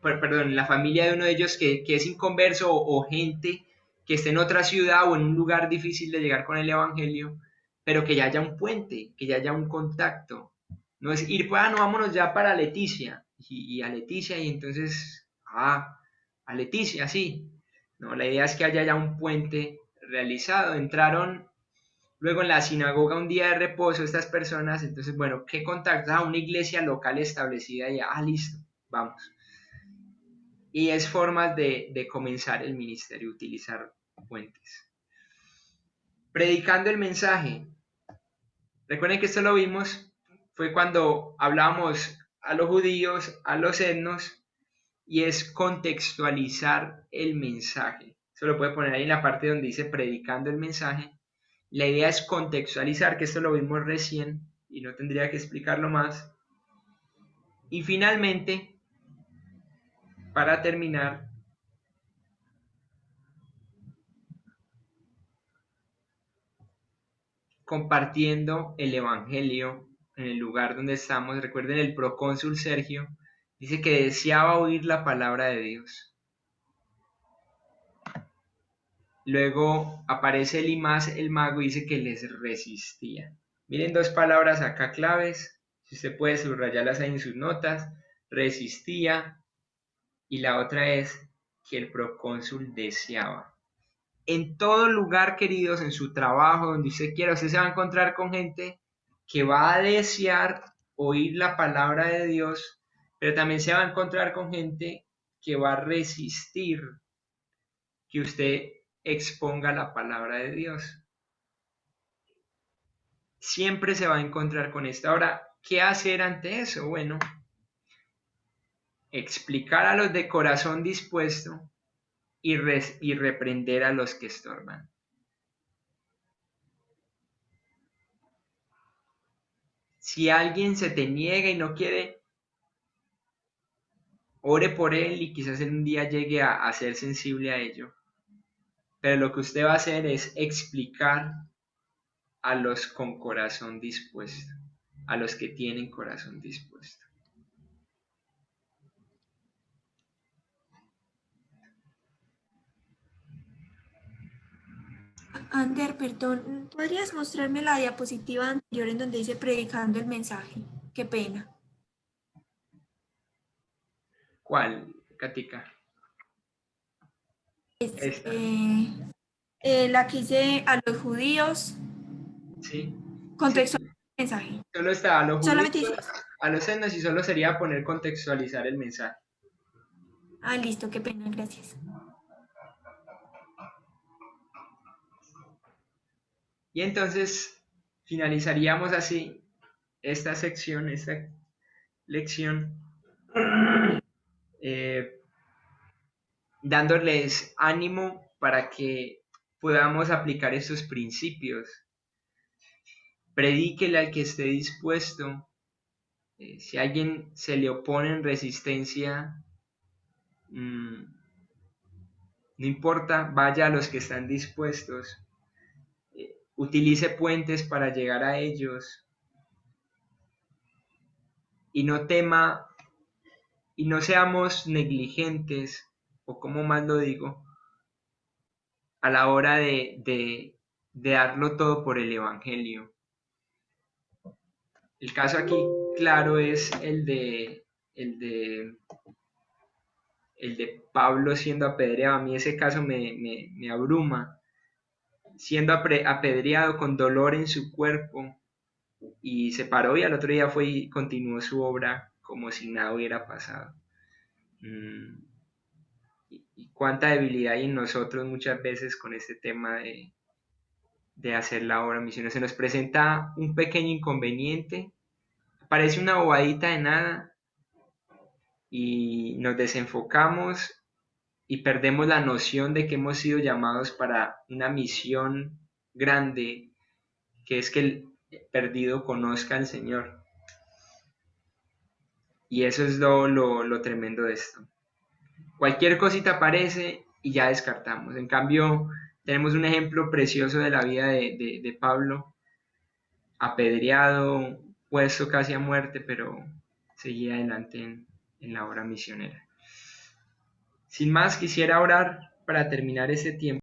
perdón, en la familia de uno de ellos que es inconverso o gente que esté en otra ciudad o en un lugar difícil de llegar con el evangelio, pero que ya haya un puente, que ya haya un contacto. No es ir, pues, no, vámonos ya para Leticia, y a Leticia, y entonces, a Leticia, sí. No, la idea es que haya ya un puente realizado. Entraron luego en la sinagoga un día de reposo estas personas, entonces, bueno, ¿qué contacto? Una iglesia local establecida ya, listo, vamos. Y es formas de comenzar el ministerio, utilizar puentes. Predicando el mensaje. Recuerden que esto lo vimos, fue cuando hablábamos a los judíos, a los etnos, y es contextualizar el mensaje. Eso lo puede poner ahí en la parte donde dice predicando el mensaje. La idea es contextualizar, que esto lo vimos recién y no tendría que explicarlo más. Y finalmente, para terminar, compartiendo el evangelio en el lugar donde estamos. Recuerden, el procónsul Sergio dice que deseaba oír la palabra de Dios. Luego aparece Elimas el mago y dice que les resistía. Miren dos palabras acá claves, si usted puede subrayarlas ahí en sus notas: resistía, y la otra es que el procónsul deseaba. En todo lugar, queridos, en su trabajo, donde usted quiera, usted se va a encontrar con gente que va a desear oír la palabra de Dios, pero también se va a encontrar con gente que va a resistir que usted exponga la palabra de Dios. Siempre se va a encontrar con esto. Ahora, ¿qué hacer ante eso? Bueno, explicar a los de corazón dispuesto y reprender a los que estorban. Si alguien se te niega y no quiere, ore por él y quizás en un día llegue a ser sensible a ello. Pero lo que usted va a hacer es explicar a los con corazón dispuesto, a los que tienen corazón dispuesto. Ander, perdón, ¿podrías mostrarme la diapositiva anterior en donde dice predicando el mensaje? Qué pena. ¿Cuál, Katica? Esta. La que hice a los judíos. Sí. Contextualizar el mensaje. Solo está a los judíos, Solamente dice. a los etnos, y solo sería poner contextualizar el mensaje. Listo, qué pena, gracias. Y entonces finalizaríamos así esta sección, esta lección, dándoles ánimo para que podamos aplicar estos principios. Predíquele al que esté dispuesto. Si a alguien se le opone en resistencia, no importa, vaya a los que están dispuestos. Utilice puentes para llegar a ellos. Y no tema, y no seamos negligentes, o como más lo digo, a la hora de darlo todo por el Evangelio. El caso aquí, claro, es el de Pablo siendo apedreado. A mí ese caso me abruma. Siendo apedreado con dolor en su cuerpo, y se paró y al otro día fue y continuó su obra como si nada hubiera pasado. Y cuánta debilidad hay en nosotros muchas veces con este tema de hacer la obra misionera. Se nos presenta un pequeño inconveniente, parece una bobadita de nada, y nos desenfocamos y perdemos la noción de que hemos sido llamados para una misión grande, que es que el perdido conozca al Señor. Y eso es lo tremendo de esto. Cualquier cosita aparece y ya descartamos. En cambio, tenemos un ejemplo precioso de la vida de Pablo, apedreado, puesto casi a muerte, pero seguía adelante en la obra misionera. Sin más, quisiera orar para terminar este tiempo.